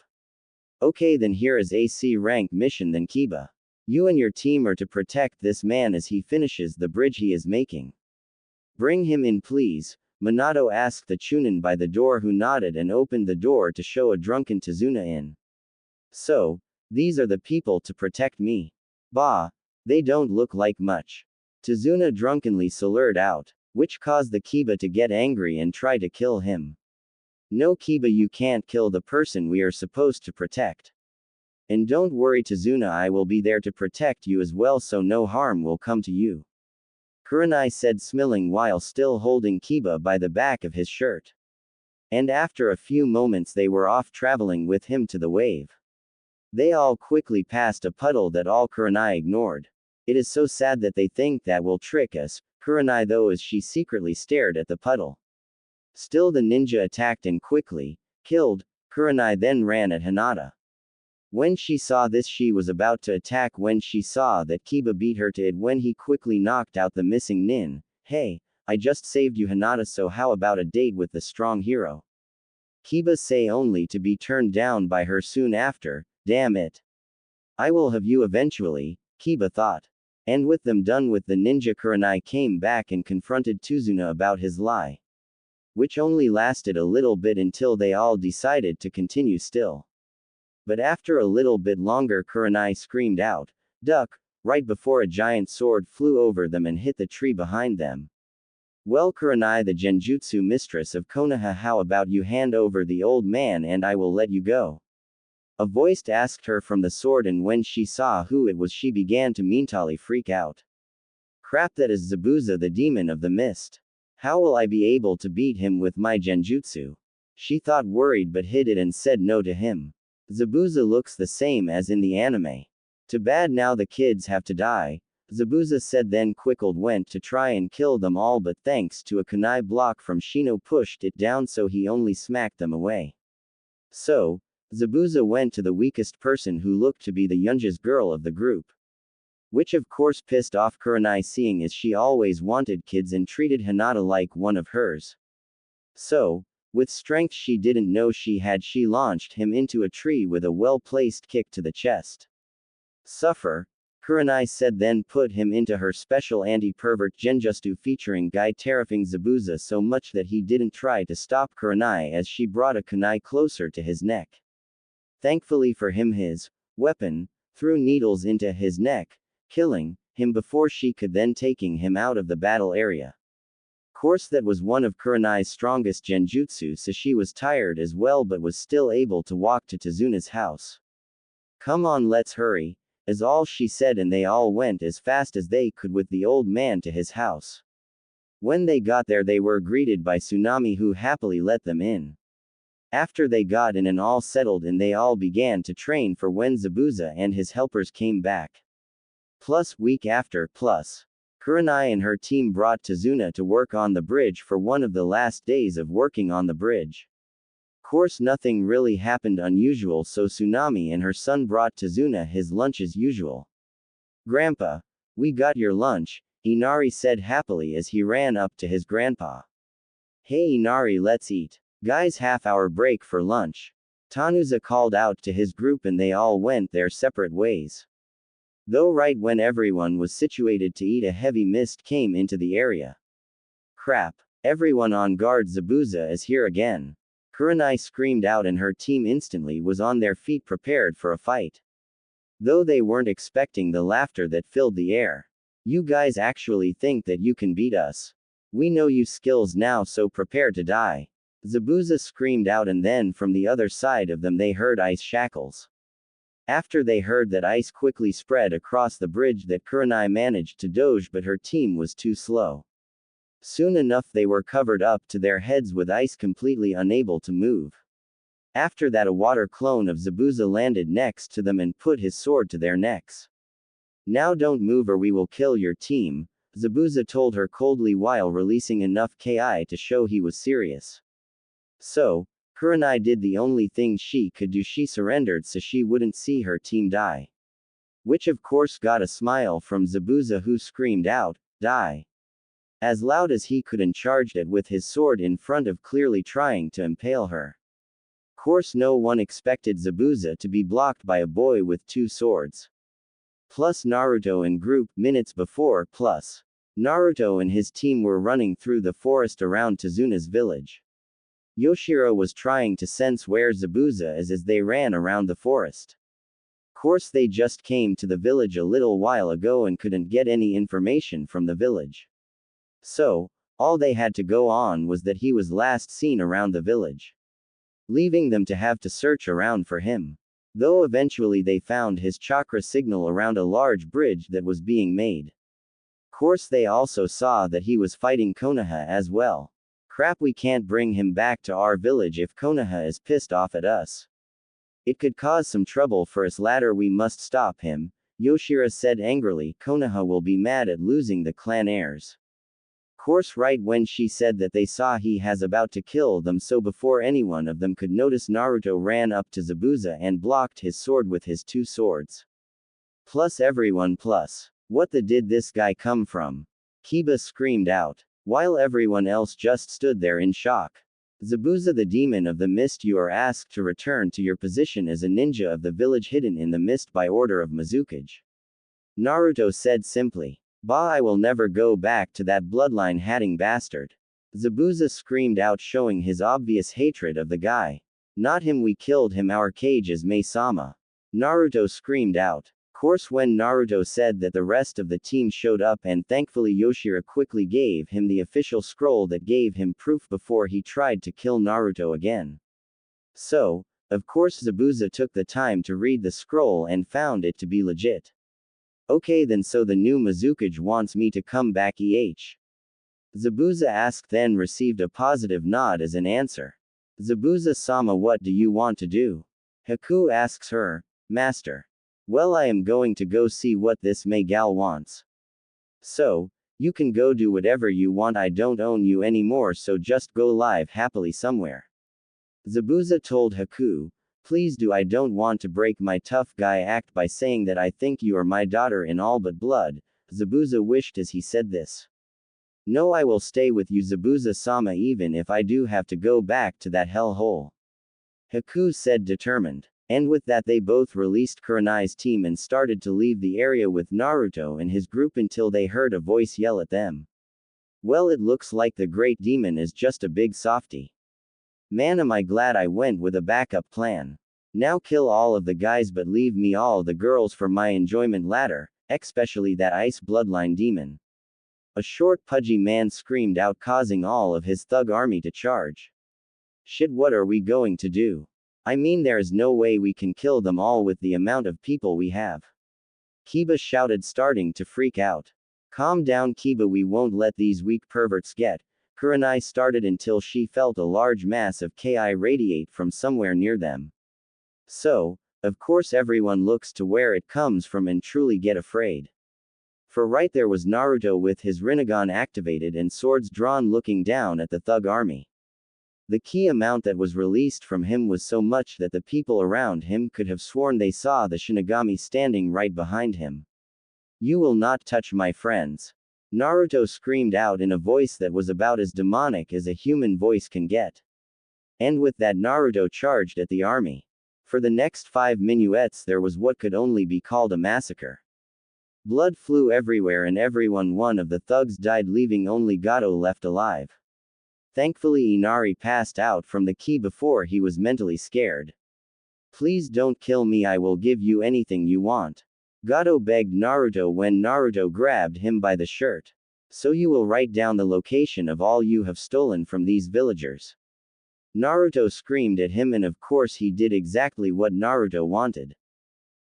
Okay then here is a C rank mission then Kiba. You and your team are to protect this man as he finishes the bridge he is making. Bring him in please, Minato asked the Chunin by the door, who nodded and opened the door to show a drunken Tazuna in. So, these are the people to protect me. Bah, they don't look like much. Tazuna drunkenly slurred out, which caused the Kiba to get angry and try to kill him. No Kiba, you can't kill the person we are supposed to protect. And don't worry Tazuna, I will be there to protect you as well, so no harm will come to you. Kurenai said, smiling while still holding Kiba by the back of his shirt. And after a few moments they were off traveling with him to the wave. They all quickly passed a puddle that all Kurenai ignored. It is so sad that they think that will trick us, Kurenai though as she secretly stared at the puddle. Still the ninja attacked and quickly killed. Kurenai then ran at Hinata. When she saw this she was about to attack when she saw that Kiba beat her to it when he quickly knocked out the missing nin. Hey, I just saved you Hinata, so how about a date with the strong hero? Kiba say only to be turned down by her soon after. Damn it. I will have you eventually, Kiba thought. And with them done with the ninja, Kurenai came back and confronted Tuzuna about his lie. Which only lasted a little bit until they all decided to continue still. But after a little bit longer Kurenai screamed out, "Duck," right before a giant sword flew over them and hit the tree behind them. Well Kurenai, the genjutsu mistress of Konoha, how about you hand over the old man and I will let you go? A voice asked her from the sword, and when she saw who it was she began to mentally freak out. Crap, that is Zabuza, the demon of the mist. How will I be able to beat him with my genjutsu? She thought, worried, but hid it and said no to him. Zabuza looks the same as in the anime. Too bad now the kids have to die. Zabuza said, then quickly went to try and kill them all, but thanks to a kunai block from Shino pushed it down so he only smacked them away. So, Zabuza went to the weakest person who looked to be the youngest girl of the group. Which of course pissed off Kurenai, seeing as she always wanted kids and treated Hinata like one of hers. So, with strength she didn't know she launched him into a tree with a well-placed kick to the chest. Suffer, Kurenai said, then put him into her special anti-pervert genjutsu featuring Guy terrifying Zabuza so much that he didn't try to stop Kurenai as she brought a kunai closer to his neck. Thankfully for him his weapon threw needles into his neck, killing him before she could then taking him out of the battle area. Course that was one of Kurenai's strongest genjutsu, so she was tired as well but was still able to walk to Tazuna's house. Come on, let's hurry, is all she said, and they all went as fast as they could with the old man to his house. When they got there they were greeted by Tsunami, who happily let them in. After they got in and all settled in, they all began to train for when Zabuza and his helpers came back. Week after, Kurenai and her team brought Tazuna to work on the bridge for one of the last days of working on the bridge. Course nothing really happened unusual, so Tsunami and her son brought Tazuna his lunch as usual. Grandpa, we got your lunch, Inari said happily as he ran up to his grandpa. Hey Inari, let's eat. Guys, half-hour break for lunch. Tanuza called out to his group and they all went their separate ways. Though right when everyone was situated to eat, a heavy mist came into the area. Crap. Everyone on guard, Zabuza is here again. Kurenai screamed out and her team instantly was on their feet prepared for a fight. Though they weren't expecting the laughter that filled the air. You guys actually think that you can beat us? We know you skills now, so prepare to die. Zabuza screamed out, and then from the other side of them they heard ice shackles. After they heard that, ice quickly spread across the bridge that Kurenai managed to dodge, but her team was too slow. Soon enough they were covered up to their heads with ice, completely unable to move. After that a water clone of Zabuza landed next to them and put his sword to their necks. Now don't move or we will kill your team, Zabuza told her coldly while releasing enough ki to show he was serious. So, Kurenai did the only thing she could do, she surrendered so she wouldn't see her team die. Which of course got a smile from Zabuza, who screamed out, "Die!" as loud as he could and charged it with his sword in front of, clearly trying to impale her. Course no one expected Zabuza to be blocked by a boy with two swords. Plus Naruto and group, minutes before, Naruto and his team were running through the forest around Tazuna's village. Yoshiro was trying to sense where Zabuza is as they ran around the forest. Course they just came to the village a little while ago and couldn't get any information from the village. So, all they had to go on was that he was last seen around the village, leaving them to have to search around for him. Though eventually they found his chakra signal around a large bridge that was being made. Course they also saw that he was fighting Konoha as well. Crap, we can't bring him back to our village if Konoha is pissed off at us. It could cause some trouble for us later, we must stop him, Yoshiro said angrily. Konoha will be mad at losing the clan heirs. Course right when she said that they saw he has about to kill them, so before any one of them could notice, Naruto ran up to Zabuza and blocked his sword with his two swords. Plus everyone plus. What the did this guy come from? Kiba screamed out, while everyone else just stood there in shock. Zabuza, the demon of the mist, you are asked to return to your position as a ninja of the village hidden in the mist by order of Mizukage. Naruto said simply. Bah, I will never go back to that bloodline-hatting bastard. Zabuza screamed out, showing his obvious hatred of the guy. Not him, we killed him, our cage is Mei-sama. Naruto screamed out. Course when Naruto said that, the rest of the team showed up, and thankfully Yoshira quickly gave him the official scroll that gave him proof before he tried to kill Naruto again. So, of course Zabuza took the time to read the scroll and found it to be legit. Okay then, so the new Mizukage wants me to come back, Zabuza asked, then received a positive nod as an answer. Zabuza-sama, what do you want to do? Haku asks her. Master. Well, I am going to go see what this Mei gal wants. So, you can go do whatever you want, I don't own you anymore, so just go live happily somewhere. Zabuza told Haku. Please do, I don't want to break my tough guy act by saying that I think you are my daughter in all but blood, Zabuza wished as he said this. No, I will stay with you, Zabuza-sama, even if I do have to go back to that hellhole. Haku said, determined. And with that, they both released Kurenai's team and started to leave the area with Naruto and his group until they heard a voice yell at them. Well, it looks like the great demon is just a big softy. Man, am I glad I went with a backup plan. Now kill all of the guys but leave me all the girls for my enjoyment later, especially that ice bloodline demon. A short pudgy man screamed out, causing all of his thug army to charge. Shit, what are we going to do? I mean, there's no way we can kill them all with the amount of people we have. Kiba shouted, starting to freak out. Calm down, Kiba, we won't let these weak perverts get. Kurenai started until she felt a large mass of Ki radiate from somewhere near them. So, of course everyone looks to where it comes from and truly get afraid. For right there was Naruto with his Rinnegan activated and swords drawn, looking down at the thug army. The key amount that was released from him was so much that the people around him could have sworn they saw the Shinigami standing right behind him. You will not touch my friends. Naruto screamed out in a voice that was about as demonic as a human voice can get. And with that, Naruto charged at the army. For the next 5 minuets there was what could only be called a massacre. Blood flew everywhere and one of the thugs died, leaving only Gato left alive. Thankfully Inari passed out from the ki before he was mentally scared. Please don't kill me, I will give you anything you want. Gato begged Naruto when Naruto grabbed him by the shirt. So you will write down the location of all you have stolen from these villagers. Naruto screamed at him, and of course he did exactly what Naruto wanted.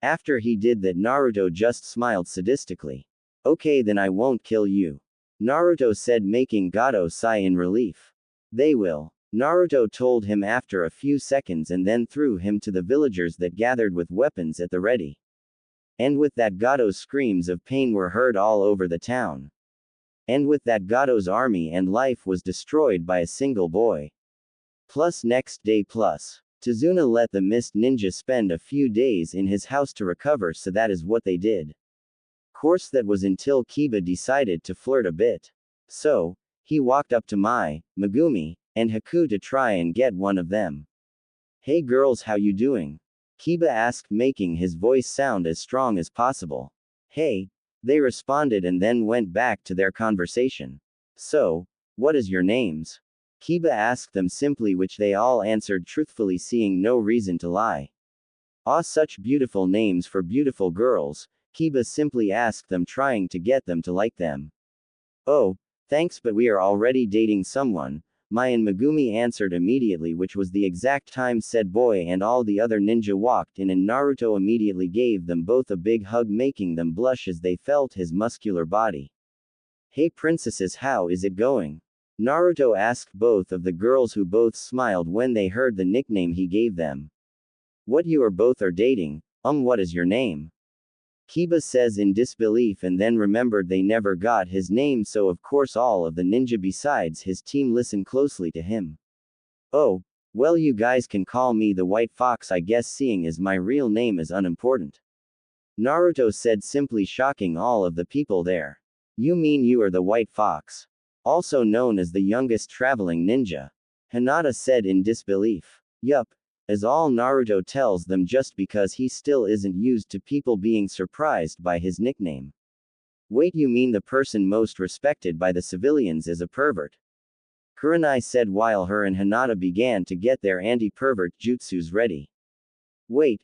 After he did that, Naruto just smiled sadistically. Okay then, I won't kill you. Naruto said, making Gato sigh in relief. They will. Naruto told him after a few seconds, and then threw him to the villagers that gathered with weapons at the ready. And with that, Gato's screams of pain were heard all over the town. And with that, Gato's army and life was destroyed by a single boy. Plus next day plus. Tazuna let the Mist Ninja spend a few days in his house to recover, so that is what they did. Course that was until Kiba decided to flirt a bit. So, he walked up to Mai, Megumi, and Haku to try and get one of them. Hey girls, how you doing? Kiba asked, making his voice sound as strong as possible. Hey, they responded and then went back to their conversation. So, what is your names? Kiba asked them simply, which they all answered truthfully, seeing no reason to lie. Ah, such beautiful names for beautiful girls, Kiba simply asked them, trying to get them to like them. Oh, thanks, but we are already dating someone, Mai and Megumi answered immediately, which was the exact time said boy and all the other ninja walked in, and Naruto immediately gave them both a big hug, making them blush as they felt his muscular body. Hey princesses, how is it going? Naruto asked both of the girls, who both smiled when they heard the nickname he gave them. What, you are both are dating? What is your name? Kiba says in disbelief and then remembered they never got his name, so of course all of the ninja besides his team listen closely to him. Oh, well, you guys can call me the White Fox, I guess, seeing as my real name is unimportant. Naruto said, simply shocking all of the people there. You mean you are the White Fox? Also known as the youngest traveling ninja? Hinata said in disbelief. Yup. As all Naruto tells them, just because he still isn't used to people being surprised by his nickname. Wait, you mean the person most respected by the civilians is a pervert? Kurenai said while her and Hinata began to get their anti-pervert jutsus ready. Wait,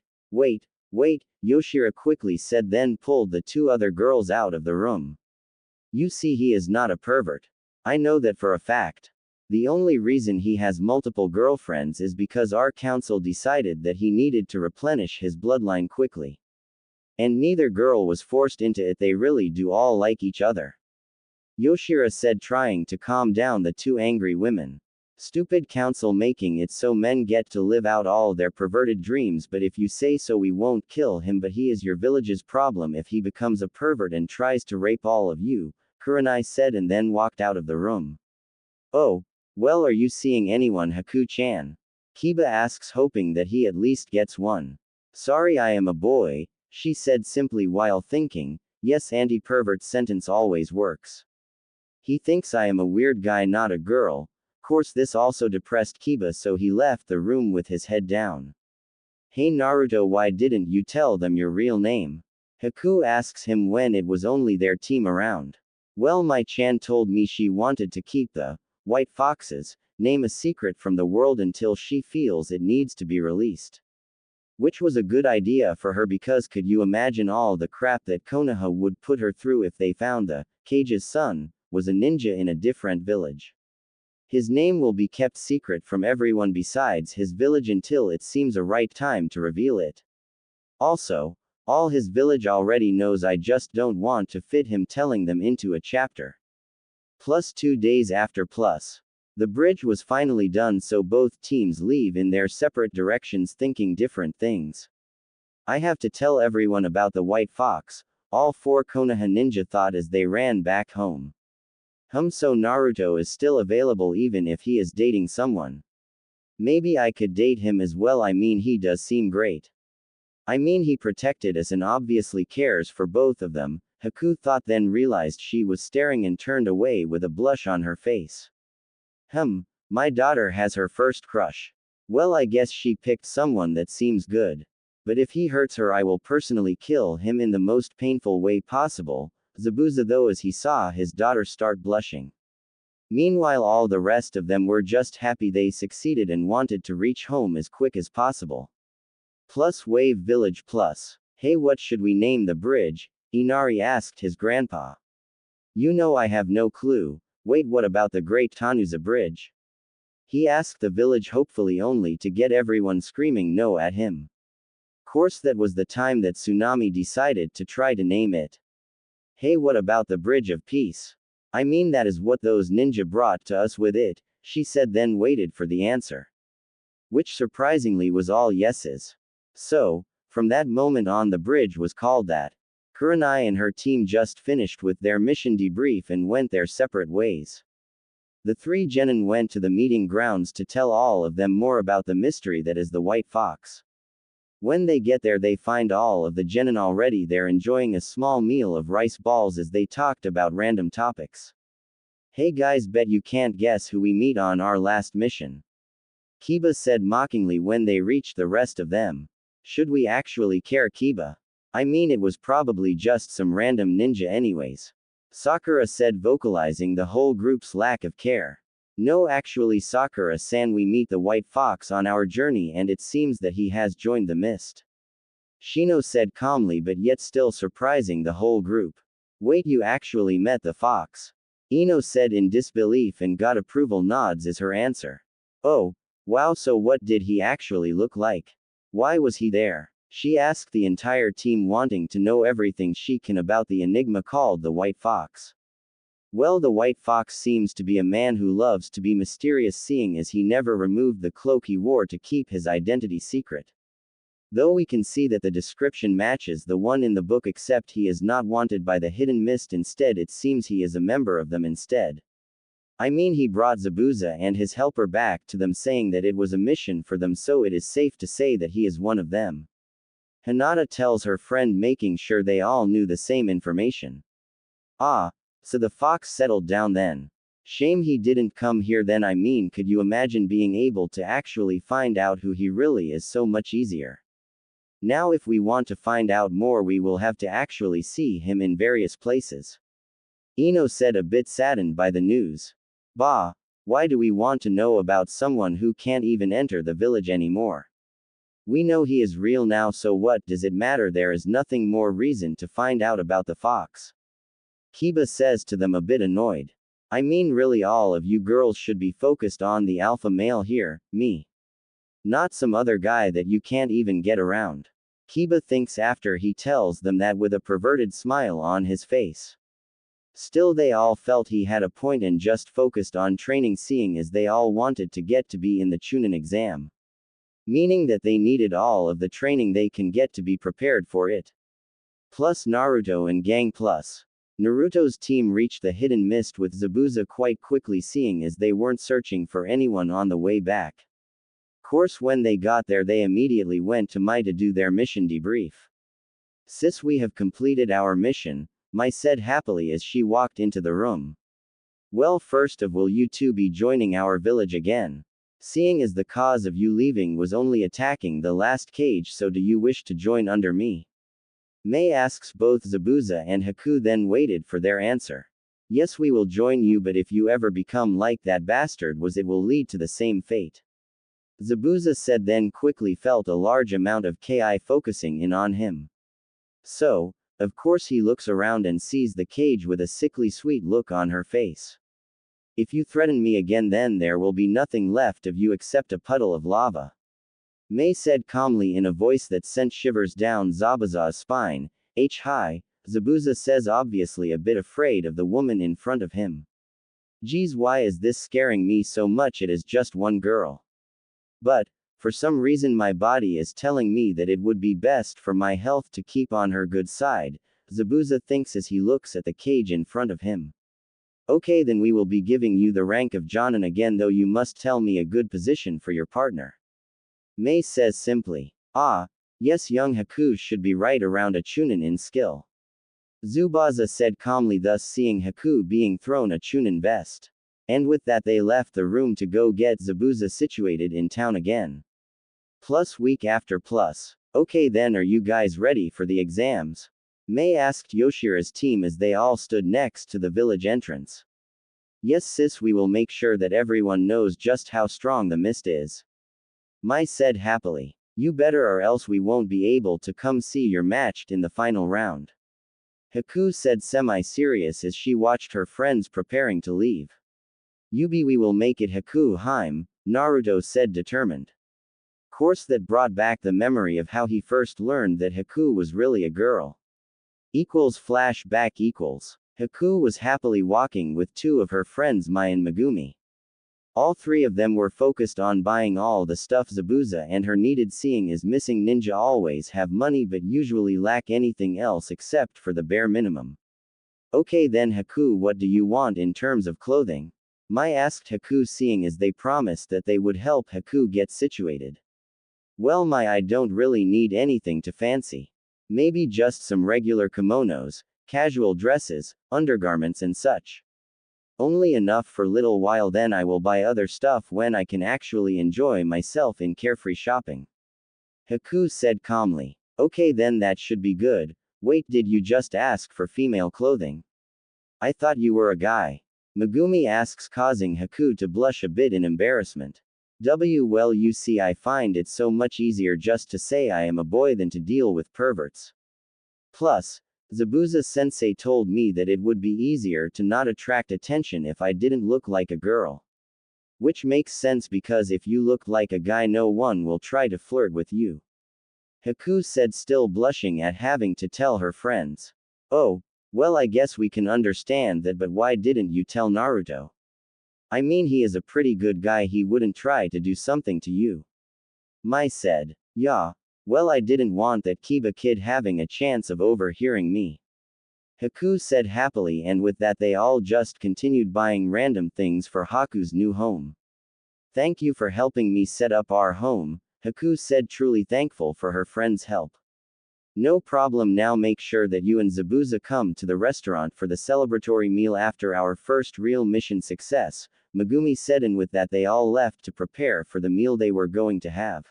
Yoshira quickly said, then pulled the two other girls out of the room. You see, he is not a pervert. I know that for a fact. The only reason he has multiple girlfriends is because our council decided that he needed to replenish his bloodline quickly. And neither girl was forced into it, they really do all like each other. Yoshira said, trying to calm down the two angry women. Stupid council, making it so men get to live out all their perverted dreams, but if you say so we won't kill him, but he is your village's problem if he becomes a pervert and tries to rape all of you, Kurenai said, and then walked out of the room. Oh, well, are you seeing anyone, Haku-chan? Kiba asks, hoping that he at least gets one. Sorry, I am a boy, she said simply while thinking, yes, anti-pervert sentence always works. He thinks I am a weird guy, not a girl. Course this also depressed Kiba, so he left the room with his head down. Hey Naruto, why didn't you tell them your real name? Haku asks him when it was only their team around. Well, my Chan told me she wanted to keep the White Fox's name a secret from the world until she feels it needs to be released. Which was a good idea for her, because could you imagine all the crap that Konoha would put her through if they found the Kage's son was a ninja in a different village. His name will be kept secret from everyone besides his village until it seems a right time to reveal it. Also, all his village already knows, I just don't want to fit him telling them into a chapter. Plus 2 days after plus. The bridge was finally done, so both teams leave in their separate directions thinking different things. I have to tell everyone about the White Fox, all 4 Konoha ninja thought as they ran back home. So Naruto is still available even if he is dating someone. Maybe I could date him as well, I mean he does seem great. I mean he protected us and obviously cares for both of them, Haku thought, then realized she was staring and turned away with a blush on her face. My daughter has her first crush. Well, I guess she picked someone that seems good. But if he hurts her I will personally kill him in the most painful way possible, Zabuza though as he saw his daughter start blushing. Meanwhile all the rest of them were just happy they succeeded and wanted to reach home as quick as possible. Plus Wave Village plus. Hey, what should we name the bridge? Inari asked his grandpa. You know I have no clue. Wait, what about the Great Tanuza Bridge? He asked the village hopefully, only to get everyone screaming no at him. Course that was the time that Tsunami decided to try to name it. Hey, what about the Bridge of Peace? I mean that is what those ninja brought to us with it, she said, then waited for the answer. Which surprisingly was all yeses. So, from that moment on the bridge was called that. Kurenai and her team just finished with their mission debrief and went their separate ways. The 3 genin went to the meeting grounds to tell all of them more about the mystery that is the White Fox. When they get there they find all of the genin already there enjoying a small meal of rice balls as they talked about random topics. Hey guys, bet you can't guess who we meet on our last mission. Kiba said mockingly when they reached the rest of them. Should we actually care, Kiba? I mean it was probably just some random ninja anyways. Sakura said, vocalizing the whole group's lack of care. No, actually Sakura-san, we meet the White Fox on our journey and it seems that he has joined the mist. Shino said calmly but yet still surprising the whole group. Wait, you actually met the fox? Ino said in disbelief and got approval nods as her answer. Oh, wow, so what did he actually look like? Why was he there? She asked the entire team, wanting to know everything she can about the enigma called the White Fox. Well, the White Fox seems to be a man who loves to be mysterious, seeing as he never removed the cloak he wore to keep his identity secret. Though we can see that the description matches the one in the book, except he is not wanted by the Hidden Mist, instead it seems he is a member of them instead. I mean, he brought Zabuza and his helper back to them saying that it was a mission for them, so it is safe to say that he is one of them. Hinata tells her friend, making sure they all knew the same information. Ah, so the fox settled down then. Shame he didn't come here then. I mean, could you imagine being able to actually find out who he really is? So much easier. Now if we want to find out more, we will have to actually see him in various places. Ino said, a bit saddened by the news. Bah, why do we want to know about someone who can't even enter the village anymore? We know he is real now, so what does it matter? There is nothing more reason to find out about the fox. Kiba says to them, a bit annoyed. I mean, really, all of you girls should be focused on the alpha male here, me. Not some other guy that you can't even get around. Kiba thinks after he tells them that with a perverted smile on his face. Still, they all felt he had a point and just focused on training, seeing as they all wanted to get to be in the Chunin exam. Meaning that they needed all of the training they can get to be prepared for it. Plus Naruto and gang plus. Naruto's team reached the Hidden Mist with Zabuza quite quickly, seeing as they weren't searching for anyone on the way back. Course, when they got there, they immediately went to Mai to do their mission debrief. Sis, we have completed our mission, Mai said happily as she walked into the room. Well, first of all, will you two be joining our village again? Seeing as the cause of you leaving was only attacking the last cage, so do you wish to join under me? Mai asks both Zabuza and Haku, then waited for their answer. Yes, we will join you, but if you ever become like that bastard was, it will lead to the same fate. Zabuza said, then quickly felt a large amount of Ki focusing in on him. So, of course he looks around and sees the cage with a sickly sweet look on her face. If you threaten me again, then there will be nothing left of you except a puddle of lava. Mai said calmly in a voice that sent shivers down Zabuza's spine. Hi, Zabuza says, obviously a bit afraid of the woman in front of him. Geez, why is this scaring me so much? It is just one girl. But, for some reason my body is telling me that it would be best for my health to keep on her good side, Zabuza thinks as he looks at the cage in front of him. Okay, then we will be giving you the rank of Jonin again, though you must tell me a good position for your partner. Mai says simply. Ah, yes, young Haku should be right around a Chunin in skill. Zubaza said calmly, thus seeing Haku being thrown a Chunin vest. And with that they left the room to go get Zabuza situated in town again. Plus week after plus. Okay then, are you guys ready for the exams? Mai asked Yoshira's team as they all stood next to the village entrance. Yes sis, we will make sure that everyone knows just how strong the mist is. Mai said happily. You better, or else we won't be able to come see you're matched in the final round. Haku said semi-serious as she watched her friends preparing to leave. Yubi, we will make it Haku Haim, Naruto said determined. Course that brought back the memory of how he first learned that Haku was really a girl. Flashback equals. Haku was happily walking with two of her friends, Mai and Megumi. All three of them were focused on buying all the stuff Zabuza and her needed, seeing as missing ninja always have money but usually lack anything else except for the bare minimum. Okay then Haku, what do you want in terms of clothing? Mai asked Haku, seeing as they promised that they would help Haku get situated. Well Mai, I don't really need anything too fancy. Maybe just some regular kimonos, casual dresses, undergarments and such. Only enough for little while, then I will buy other stuff when I can actually enjoy myself in carefree shopping. Haku said calmly. Okay then, that should be good. Wait, did you just ask for female clothing? I thought you were a guy. Megumi asks, causing Haku to blush a bit in embarrassment. Well, you see, I find it so much easier just to say I am a boy than to deal with perverts. Plus, Zabuza sensei told me that it would be easier to not attract attention if I didn't look like a girl. Which makes sense, because if you look like a guy no one will try to flirt with you. Haku said, still blushing at having to tell her friends. Oh, well, I guess we can understand that, but why didn't you tell Naruto? I mean, he is a pretty good guy, he wouldn't try to do something to you. Mai said. Yeah. Well, I didn't want that Kiba kid having a chance of overhearing me. Haku said happily, and with that they all just continued buying random things for Haku's new home. Thank you for helping me set up our home, Haku said, truly thankful for her friend's help. No problem, now make sure that you and Zabuza come to the restaurant for the celebratory meal after our first real mission success, Megumi said, and with that they all left to prepare for the meal they were going to have.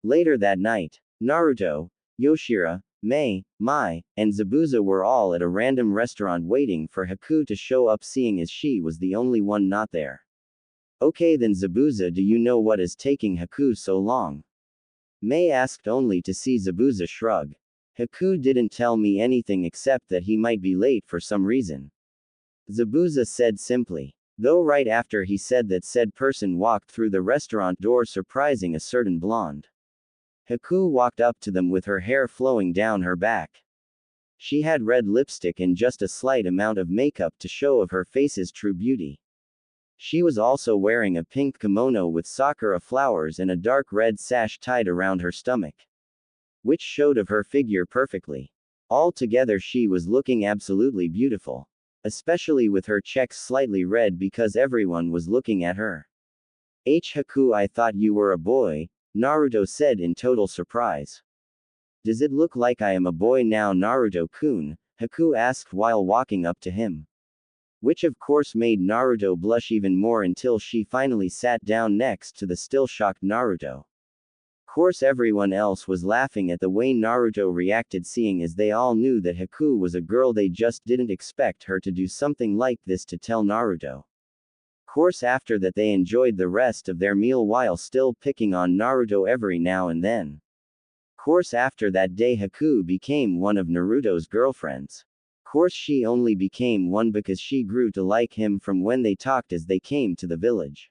Later that night, Naruto, Yoshira, Mai, and Zabuza were all at a random restaurant waiting for Haku to show up, seeing as she was the only one not there. Okay then Zabuza, do you know what is taking Haku so long? Mai asked, only to see Zabuza shrug. Haku didn't tell me anything except that he might be late for some reason. Zabuza said simply. Though right after he said that, said person walked through the restaurant door, surprising a certain blonde. Haku walked up to them with her hair flowing down her back. She had red lipstick and just a slight amount of makeup to show of her face's true beauty. She was also wearing a pink kimono with sakura flowers and a dark red sash tied around her stomach, which showed of her figure perfectly. Altogether she was looking absolutely beautiful, especially with her checks slightly red because everyone was looking at her. Haku, I thought you were a boy, Naruto said in total surprise. Does it look like I am a boy now, Naruto-kun? Haku asked while walking up to him. Which of course made Naruto blush even more until she finally sat down next to the still shocked Naruto. Course everyone else was laughing at the way Naruto reacted, seeing as they all knew that Haku was a girl. They just didn't expect her to do something like this to tell Naruto. Course after that they enjoyed the rest of their meal while still picking on Naruto every now and then. Course after that day Haku became one of Naruto's girlfriends. Course she only became one because she grew to like him from when they talked as they came to the village.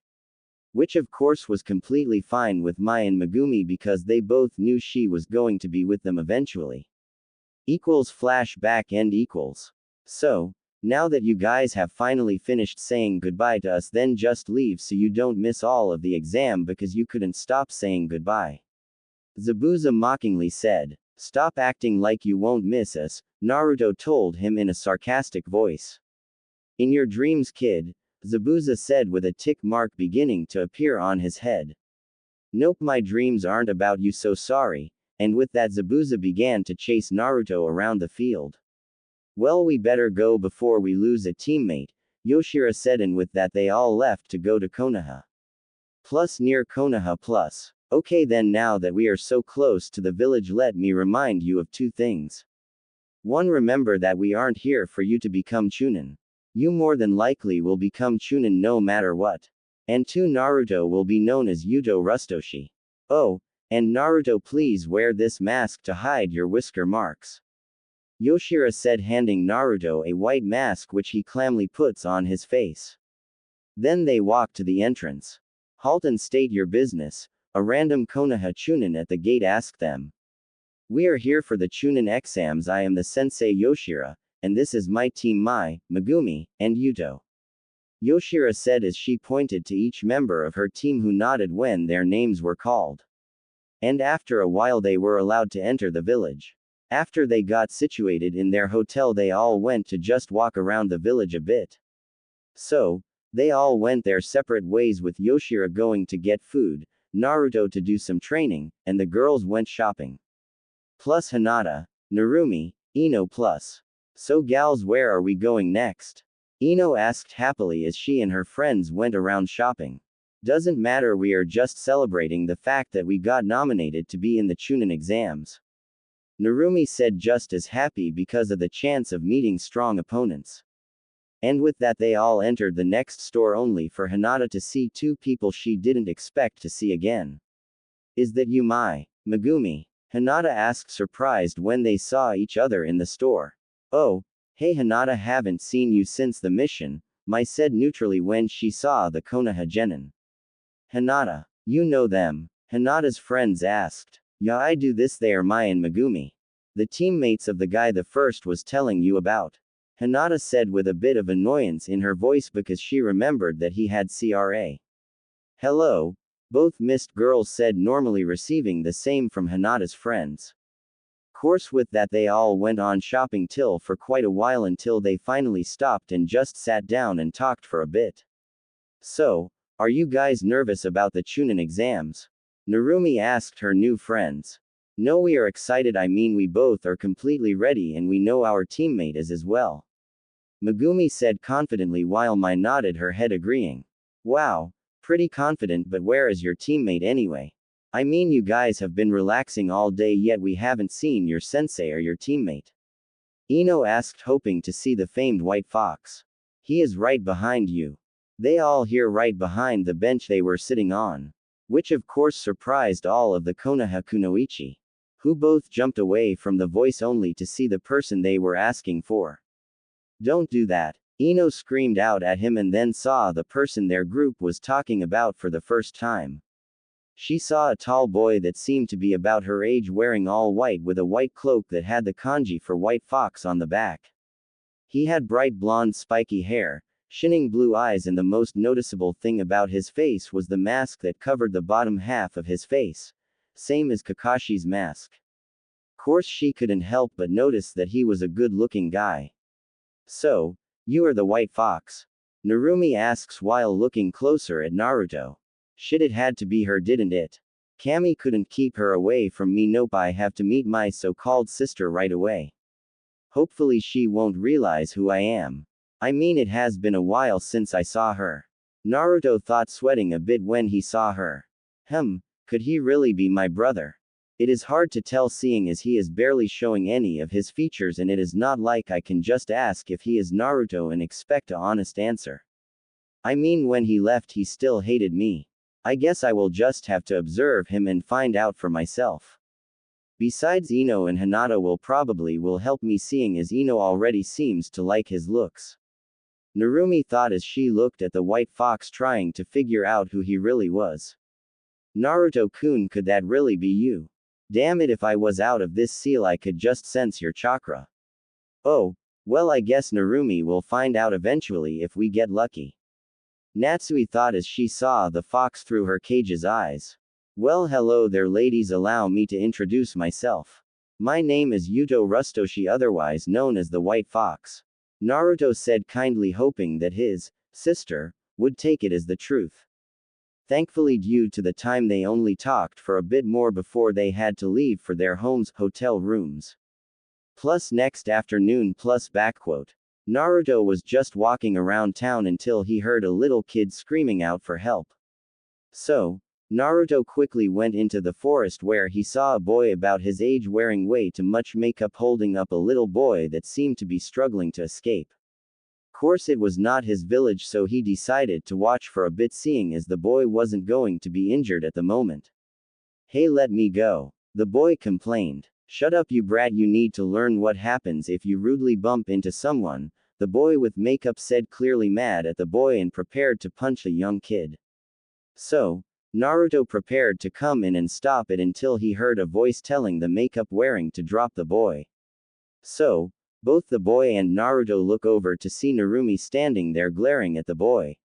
Which of course was completely fine with Mai and Megumi because they both knew she was going to be with them eventually. Flashback end equals. So, now that you guys have finally finished saying goodbye to us, then just leave so you don't miss all of the exam because you couldn't stop saying goodbye. Zabuza mockingly said. Stop acting like you won't miss us, Naruto told him in a sarcastic voice. In your dreams, kid, Zabuza said with a tick mark beginning to appear on his head. Nope, my dreams aren't about you, so sorry, and with that Zabuza began to chase Naruto around the field. Well, we better go before we lose a teammate, Yoshira said, and with that they all left to go to Konoha. Near Konoha. Okay then, now that we are so close to the village, let me remind you of two things. One, remember that we aren't here for you to become Chunin. You more than likely will become Chunin no matter what. And two, Naruto will be known as Yuto Rustoshi. Oh, and Naruto, please wear this mask to hide your whisker marks, Yoshira said, handing Naruto a white mask which he calmly puts on his face. Then they walk to the entrance. Halt and state your business, a random Konoha Chunin at the gate asked them. We are here for the Chunin exams. I am the sensei Yoshira, and this is my team Mai, Megumi, and Yuto, Yoshira said as she pointed to each member of her team who nodded when their names were called. And after a while they were allowed to enter the village. After they got situated in their hotel, they all went to just walk around the village a bit. So, they all went their separate ways, with Yoshira going to get food, Naruto to do some training, and the girls went shopping. Plus Hinata, Narumi, Ino plus. So gals, where are we going next? Ino asked happily as she and her friends went around shopping. Doesn't matter, we are just celebrating the fact that we got nominated to be in the Chunin exams, Narumi said, just as happy because of the chance of meeting strong opponents. And with that they all entered the next store, only for Hinata to see two people she didn't expect to see again. Is that you, Mai? Megumi? Hinata asked, surprised when they saw each other in the store. Oh, hey Hinata, haven't seen you since the mission, Mai said neutrally when she saw the Konoha genin. Hinata, you know them? Hinata's friends asked. Yeah, I do. This they are Mai and Megumi, the teammates of the guy the first was telling you about, Hinata said with a bit of annoyance in her voice because she remembered that he had CRA. Hello, Both mist girls said, normally receiving the same from Hinata's friends. Course with that they all went on shopping till for quite a while until they finally stopped and just sat down and talked for a bit. So, are you guys nervous about the Chunin exams? Narumi asked her new friends. No, we are excited. I mean, we both are completely ready and we know our teammate is as well. Megumi said confidently while Mai nodded her head agreeing. Wow, pretty confident, but where is your teammate anyway? I mean, you guys have been relaxing all day yet we haven't seen your sensei or your teammate. Ino asked, hoping to see the famed white fox. He is right behind you. They all hear right behind the bench they were sitting on. Which of course surprised all of the Konoha Kunoichi, who both jumped away from the voice only to see the person they were asking for. Don't do that. Ino screamed out at him and then saw the person their group was talking about for the first time. She saw a tall boy that seemed to be about her age wearing all white with a white cloak that had the kanji for white fox on the back. He had bright blonde spiky hair, shining blue eyes, and the most noticeable thing about his face was the mask that covered the bottom half of his face, same as Kakashi's mask. Course she couldn't help but notice that he was a good-looking guy. So, you are the white fox? Narumi asks while looking closer at Naruto. Shit, it had to be her, didn't it? Kami couldn't keep her away from me. Nope, I have to meet my so-called sister right away. Hopefully she won't realize who I am. I mean, it has been a while since I saw her. Naruto thought, sweating a bit when he saw her. Could he really be my brother? It is hard to tell seeing as he is barely showing any of his features, and it is not like I can just ask if he is Naruto and expect an honest answer. I mean, when he left he still hated me. I guess I will just have to observe him and find out for myself. Besides, Ino and Hinata will help me, seeing as Ino already seems to like his looks. Narumi thought as she looked at the white fox, trying to figure out who he really was. Naruto-kun, could that really be you? Damn it, if I was out of this seal I could just sense your chakra. Oh, well, I guess Narumi will find out eventually if we get lucky. Natsui thought as she saw the fox through her cage's eyes. Well, hello there ladies, allow me to introduce myself. My name is Yuto Rustoshi, otherwise known as the White Fox. Naruto said kindly, hoping that his sister would take it as the truth. Thankfully, due to the time, they only talked for a bit more before they had to leave for their hotel rooms. Plus next afternoon plus backquote. Naruto was just walking around town until he heard a little kid screaming out for help. So, Naruto quickly went into the forest where he saw a boy about his age wearing way too much makeup holding up a little boy that seemed to be struggling to escape. Course it was not his village, so he decided to watch for a bit, seeing as the boy wasn't going to be injured at the moment. Hey, let me go. The boy complained. Shut up, you brat, you need to learn what happens if you rudely bump into someone, the boy with makeup said, clearly mad at the boy and prepared to punch the young kid. So, Naruto prepared to come in and stop it until he heard a voice telling the makeup wearing to drop the boy. So, both the boy and Naruto look over to see Narumi standing there glaring at the boy.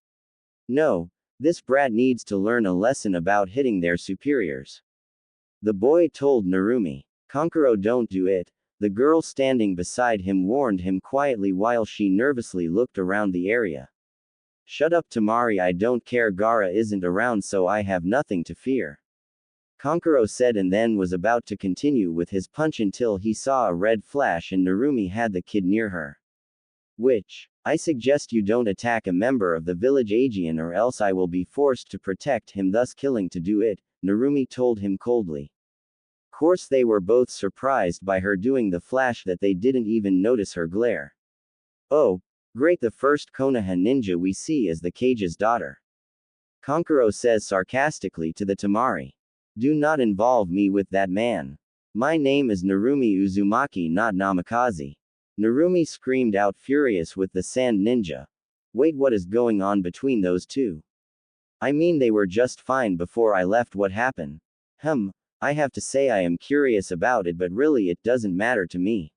No, this brat needs to learn a lesson about hitting their superiors. The boy told Narumi. Kankuro, don't do it, the girl standing beside him warned him quietly while she nervously looked around the area. Shut up, Tamari, I don't care, Gaara isn't around, so I have nothing to fear. Kankuro said, and then was about to continue with his punch until he saw a red flash and Narumi had the kid near her. Which, I suggest you don't attack a member of the village Aegean or else I will be forced to protect him, thus killing to do it, Narumi told him coldly. Course they were both surprised by her doing the flash that they didn't even notice her glare. Oh, great, the first Konoha ninja we see is the Kage's daughter. Kankuro says sarcastically to the Tamari. Do not involve me with that man. My name is Narumi Uzumaki, not Namikaze. Narumi screamed out, furious with the sand ninja. Wait, what is going on between those two? I mean, they were just fine before I left, what happened? I have to say I am curious about it, but really it doesn't matter to me.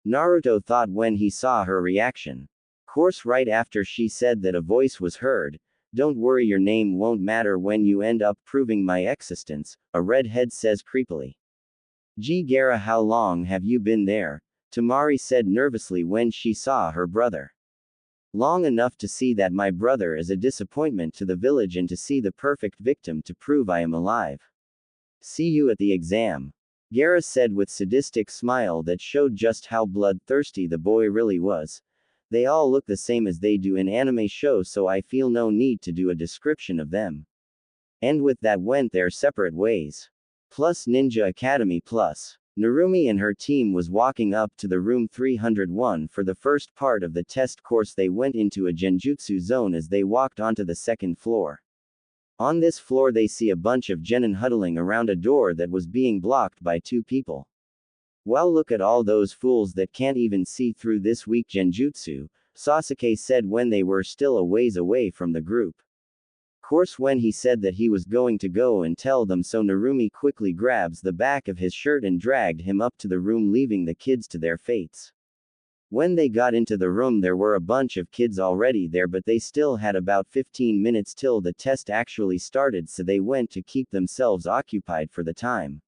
Naruto thought when he saw her reaction. Course right after she said that a voice was heard, Don't worry, your name won't matter when you end up proving my existence, a redhead says creepily. Gee Gara, how long have you been there? Tamari said nervously when she saw her brother. Long enough to see that my brother is a disappointment to the village and to see the perfect victim to prove I am alive. See you at the exam. Gara said with sadistic smile that showed just how bloodthirsty the boy really was. They all look the same as they do in anime shows, so I feel no need to do a description of them. And with that went their separate ways. Plus Ninja Academy plus. Narumi and her team was walking up to the room 301 for the first part of the test course. They went into a genjutsu zone as they walked onto the second floor. On this floor they see a bunch of genin huddling around a door that was being blocked by two people. Well, look at all those fools that can't even see through this weak genjutsu, Sasuke said when they were still a ways away from the group. Course, when he said that he was going to go and tell them, so Narumi quickly grabs the back of his shirt and dragged him up to the room, leaving the kids to their fates. When they got into the room there were a bunch of kids already there, but they still had about 15 minutes till the test actually started, so they went to keep themselves occupied for the time.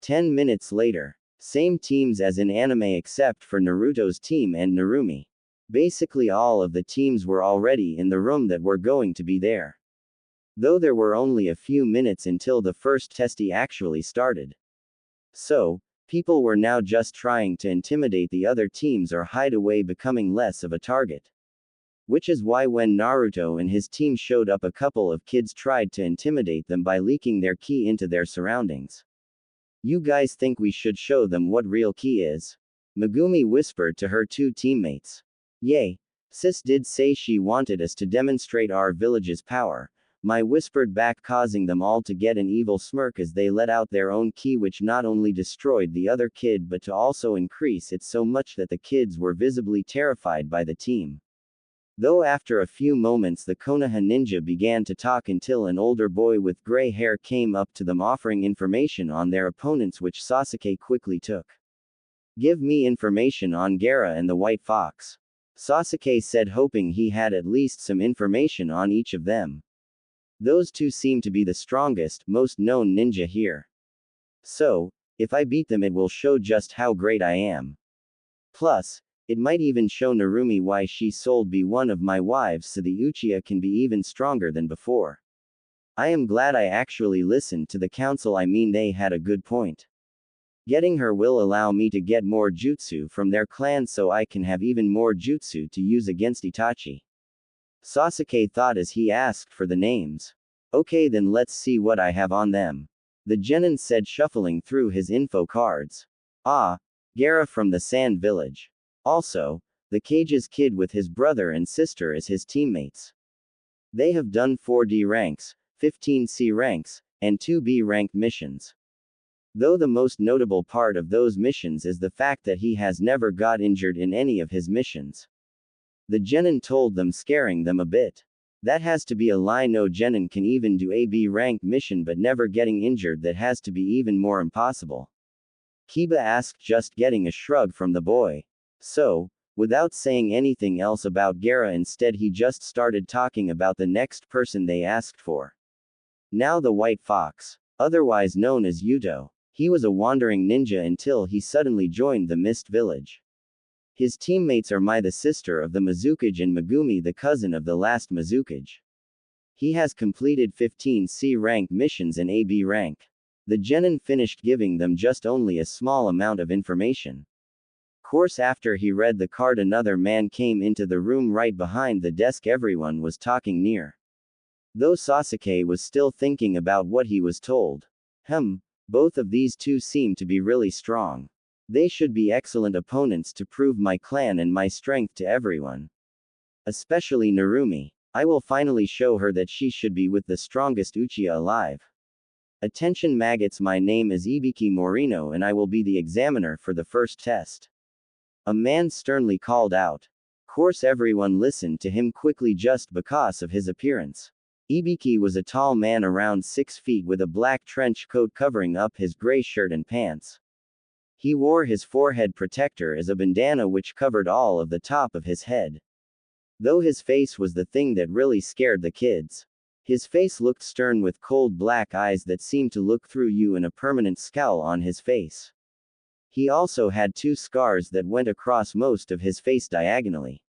10 minutes later. Same teams as in anime except for Naruto's team and Narumi. Basically all of the teams were already in the room that were going to be there. Though there were only a few minutes until the first testy actually started. So, people were now just trying to intimidate the other teams or hide away, becoming less of a target. Which is why when Naruto and his team showed up, a couple of kids tried to intimidate them by leaking their ki into their surroundings. You guys think we should show them what real ki is? Megumi whispered to her two teammates. Yay. Sis did say she wanted us to demonstrate our village's power. Mai whispered back, causing them all to get an evil smirk as they let out their own ki, which not only destroyed the other kid but to also increase it so much that the kids were visibly terrified by the team. Though after a few moments the Konoha ninja began to talk until an older boy with gray hair came up to them offering information on their opponents, which Sasuke quickly took. Give me information on Gara and the White Fox. Sasuke said, hoping he had at least some information on each of them. Those two seem to be the strongest, most known ninja here. So, if I beat them it will show just how great I am. Plus, it might even show Narumi why she sold be one of my wives, so the Uchiha can be even stronger than before. I am glad I actually listened to the council. I mean, they had a good point. Getting her will allow me to get more jutsu from their clan, so I can have even more jutsu to use against Itachi. Sasuke thought as he asked for the names. Okay, then let's see what I have on them. The genin said, shuffling through his info cards. Ah, Gara from the Sand Village. Also, the Cage's kid with his brother and sister as his teammates. They have done 4D ranks, 15C ranks, and 2B ranked missions. Though the most notable part of those missions is the fact that he has never got injured in any of his missions. The genin told them, scaring them a bit. That has to be a lie. No genin can even do a B ranked mission but never getting injured. That has to be even more impossible. Kiba asked, just getting a shrug from the boy. So, without saying anything else about Gara, instead he just started talking about the next person they asked for. Now the White Fox, otherwise known as Yuto. He was a wandering ninja until he suddenly joined the Mist Village. His teammates are Mai, the sister of the Mizukage, and Megumi, the cousin of the last Mizukage. He has completed 15C rank missions and AB rank. The genin finished giving them just only a small amount of information. Course, after he read the card another man came into the room right behind the desk everyone was talking near. Though Sasuke was still thinking about what he was told. Both of these two seem to be really strong. They should be excellent opponents to prove my clan and my strength to everyone. Especially Narumi. I will finally show her that she should be with the strongest Uchiha alive. Attention maggots, my name is Ibiki Morino and I will be the examiner for the first test. A man sternly called out. Course everyone listened to him quickly just because of his appearance. Ibiki was a tall man around 6 feet with a black trench coat covering up his gray shirt and pants. He wore his forehead protector as a bandana which covered all of the top of his head. Though his face was the thing that really scared the kids. His face looked stern with cold black eyes that seemed to look through you and a permanent scowl on his face. He also had two scars that went across most of his face diagonally,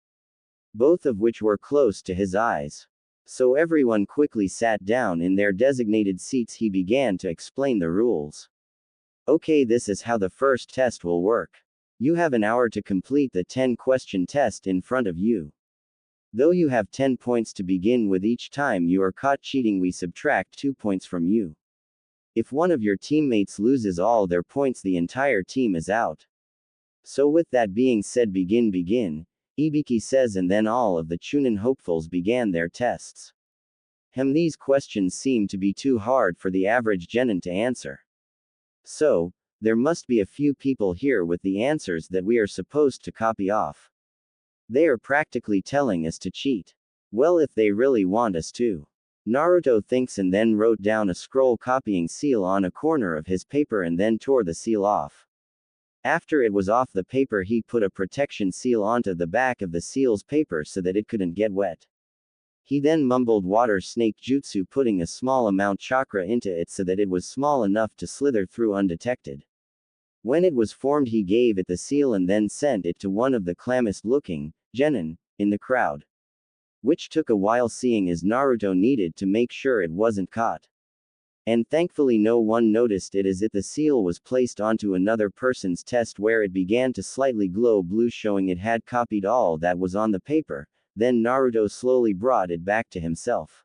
both of which were close to his eyes. So everyone quickly sat down in their designated seats. He began to explain the rules. Okay, this is how the first test will work. You have an hour to complete the 10-question test in front of you. Though you have 10 points to begin with, each time you are caught cheating, we subtract 2 points from you. If one of your teammates loses all their points, the entire team is out. So with that being said, begin, Ibiki says, and then all of the Chunin hopefuls began their tests. These questions seem to be too hard for the average genin to answer. So, there must be a few people here with the answers that we are supposed to copy off. They are practically telling us to cheat. Well, if they really want us to. Naruto thinks and then wrote down a scroll copying seal on a corner of his paper and then tore the seal off. After it was off the paper, he put a protection seal onto the back of the seal's paper so that it couldn't get wet. He then mumbled water snake jutsu, putting a small amount chakra into it so that it was small enough to slither through undetected. When it was formed, he gave it the seal and then sent it to one of the clammiest looking genin in the crowd. Which took a while, seeing as Naruto needed to make sure it wasn't caught. And thankfully no one noticed it, as the seal was placed onto another person's test, where it began to slightly glow blue, showing it had copied all that was on the paper. Then Naruto slowly brought it back to himself.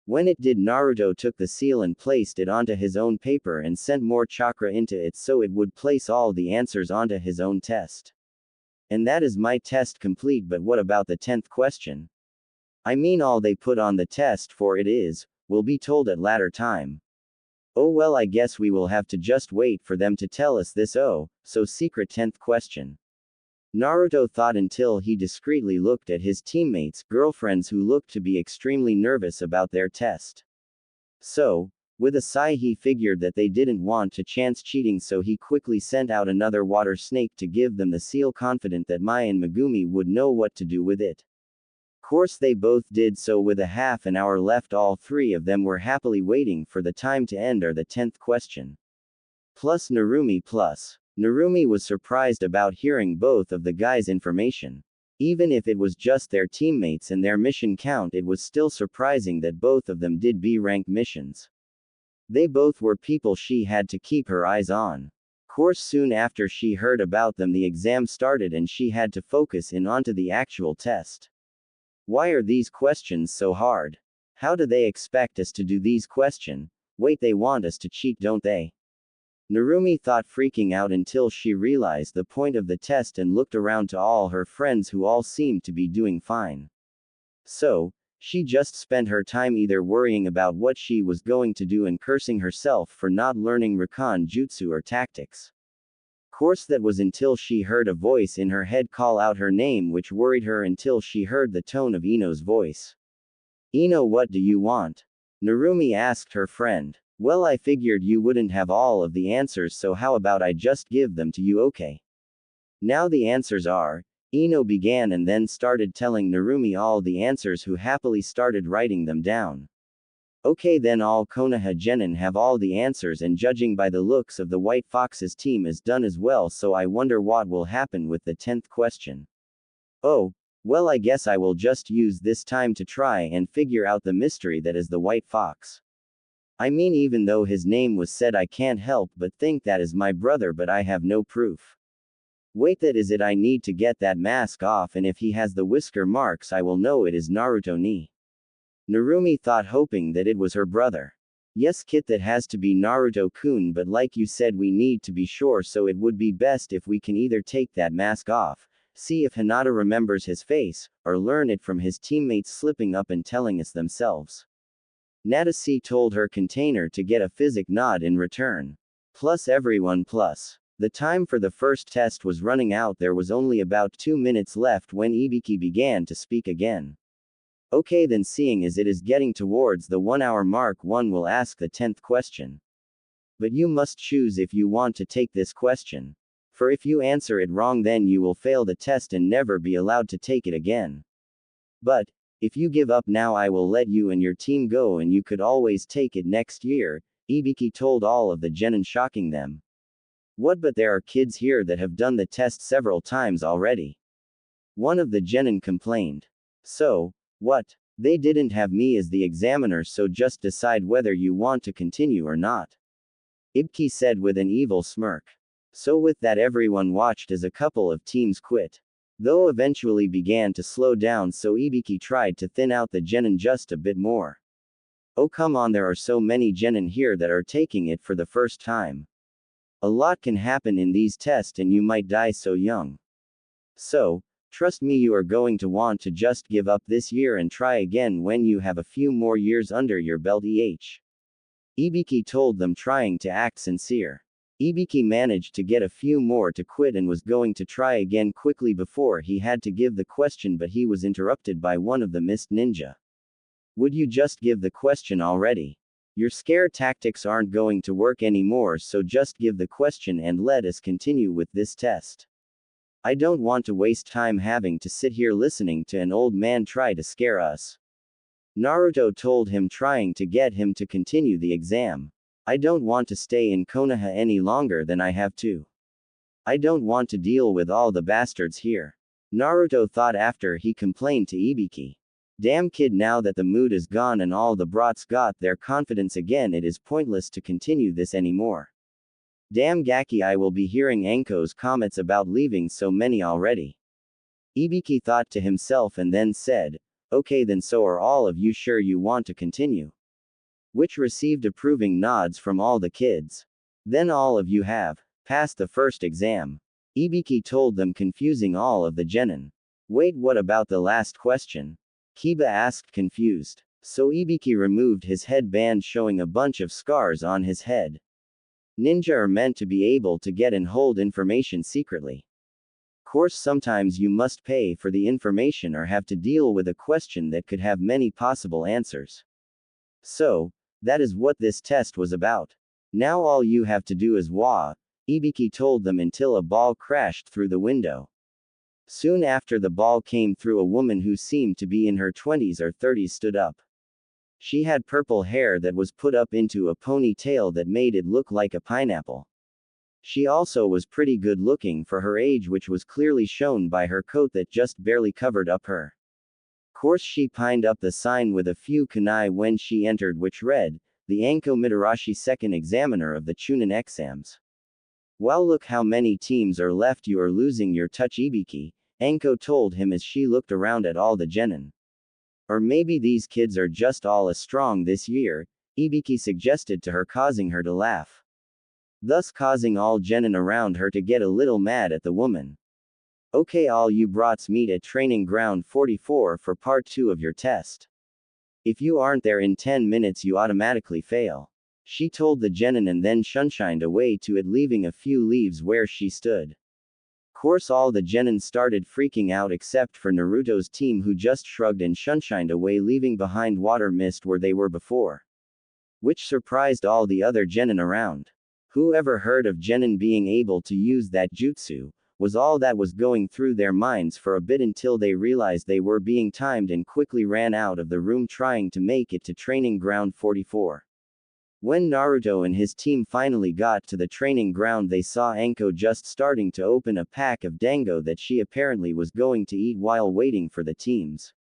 When it did, Naruto took the seal and placed it onto his own paper and sent more chakra into it so it would place all the answers onto his own test. And that is my test complete, but what about the 10th question? I mean, all they put on the test, for it is, will be told at latter time. Oh well, I guess we will have to just wait for them to tell us this. Oh, so secret 10th question. Naruto thought until he discreetly looked at his teammates' girlfriends, who looked to be extremely nervous about their test. So, with a sigh, he figured that they didn't want to chance cheating, so he quickly sent out another water snake to give them the seal, confident that Mai and Megumi would know what to do with it. Course they both did so. With a half an hour left, all three of them were happily waiting for the time to end, or the 10th question. Plus Narumi was surprised about hearing both of the guys' information. Even if it was just their teammates and their mission count, it was still surprising that both of them did B-rank missions. They both were people she had to keep her eyes on. Course soon after she heard about them, the exam started and she had to focus in onto the actual test. Why are these questions so hard? How do they expect us to do these questions? Wait, they want us to cheat, don't they? Narumi thought, freaking out until she realized the point of the test and looked around to all her friends, who all seemed to be doing fine. So, she just spent her time either worrying about what she was going to do and cursing herself for not learning Rakan Jutsu or tactics. Course that was until she heard a voice in her head call out her name, which worried her until she heard the tone of Ino's voice. Ino, what do you want? Narumi asked her friend. Well, I figured you wouldn't have all of the answers, so how about I just give them to you, okay? Now the answers are, Ino began and then started telling Narumi all the answers, who happily started writing them down. Okay, then all Konoha genin have all the answers, and judging by the looks of the White Fox's team is done as well, so I wonder what will happen with the 10th question. Oh, well, I guess I will just use this time to try and figure out the mystery that is the White Fox. I mean, even though his name was said, I can't help but think that is my brother, but I have no proof. Wait, that is it. I need to get that mask off, and if he has the whisker marks, I will know it is Naruto ni. Narumi thought, hoping that it was her brother. Yes, Kit, that has to be Naruto-kun, but like you said, we need to be sure, so it would be best if we can either take that mask off, see if Hinata remembers his face, or learn it from his teammates slipping up and telling us themselves. Natasi told her container to get a physic nod in return. Plus everyone plus. The time for the first test was running out. There was only about 2 minutes left when Ibiki began to speak again. Okay, then, seeing as it is getting towards the 1 hour mark, one will ask the 10th question. But you must choose if you want to take this question. For if you answer it wrong, then you will fail the test and never be allowed to take it again. But, if you give up now I will let you and your team go and you could always take it next year, Ibiki told all of the genin, shocking them. What, but there are kids here that have done the test several times already. One of the genin complained. So, what? They didn't have me as the examiner, so just decide whether you want to continue or not. Ibiki said with an evil smirk. So with that everyone watched as a couple of teams quit. Though eventually began to slow down, so Ibiki tried to thin out the genin just a bit more. Oh come on, there are so many genin here that are taking it for the first time. A lot can happen in these tests and you might die so young. So, trust me, you are going to want to just give up this year and try again when you have a few more years under your belt. Ibiki told them, trying to act sincere. Ibiki managed to get a few more to quit and was going to try again quickly before he had to give the question, but he was interrupted by one of the mist ninja. Would you just give the question already? Your scare tactics aren't going to work anymore, so just give the question and let us continue with this test. I don't want to waste time having to sit here listening to an old man try to scare us. Naruto told him, trying to get him to continue the exam. I don't want to stay in Konoha any longer than I have to. I don't want to deal with all the bastards here. Naruto thought after he complained to Ibiki. Damn kid, now that the mood is gone and all the brats got their confidence again, it is pointless to continue this anymore. Damn Gaki, I will be hearing Anko's comments about leaving so many already. Ibiki thought to himself and then said, okay then, so are all of you sure you want to continue? Which received approving nods from all the kids. Then all of you have passed the first exam. Ibiki told them, confusing all of the genin. Wait, what about the last question? Kiba asked, confused. So Ibiki removed his headband, showing a bunch of scars on his head. Ninja are meant to be able to get and hold information secretly. Course, sometimes you must pay for the information or have to deal with a question that could have many possible answers. So, that is what this test was about. Now all you have to do is wah, Ibiki told them, until a ball crashed through the window. Soon after, the ball came through. A woman who seemed to be in her 20s or 30s stood up. She had purple hair that was put up into a ponytail that made it look like a pineapple. She also was pretty good looking for her age, which was clearly shown by her coat that just barely covered up her. Course, she pinned up the sign with a few kunai when she entered, which read, the Anko Mitarashi, second examiner of the Chunin exams. Well, look how many teams are left, you are losing your touch, Ibiki, Anko told him as she looked around at all the genin. Or maybe these kids are just all as strong this year, Ibiki suggested to her, causing her to laugh. Thus causing all genin around her to get a little mad at the woman. Okay, all you brats meet at training ground 44 for part 2 of your test. If you aren't there in 10 minutes you automatically fail. She told the genin and then shunshined away to it, leaving a few leaves where she stood. Course, all the genin started freaking out except for Naruto's team, who just shrugged and shunshined away, leaving behind water mist where they were before. Which surprised all the other genin around. Who ever heard of genin being able to use that jutsu, was all that was going through their minds for a bit, until they realized they were being timed and quickly ran out of the room trying to make it to training ground 44. When Naruto and his team finally got to the training ground, they saw Anko just starting to open a pack of dango that she apparently was going to eat while waiting for the teams.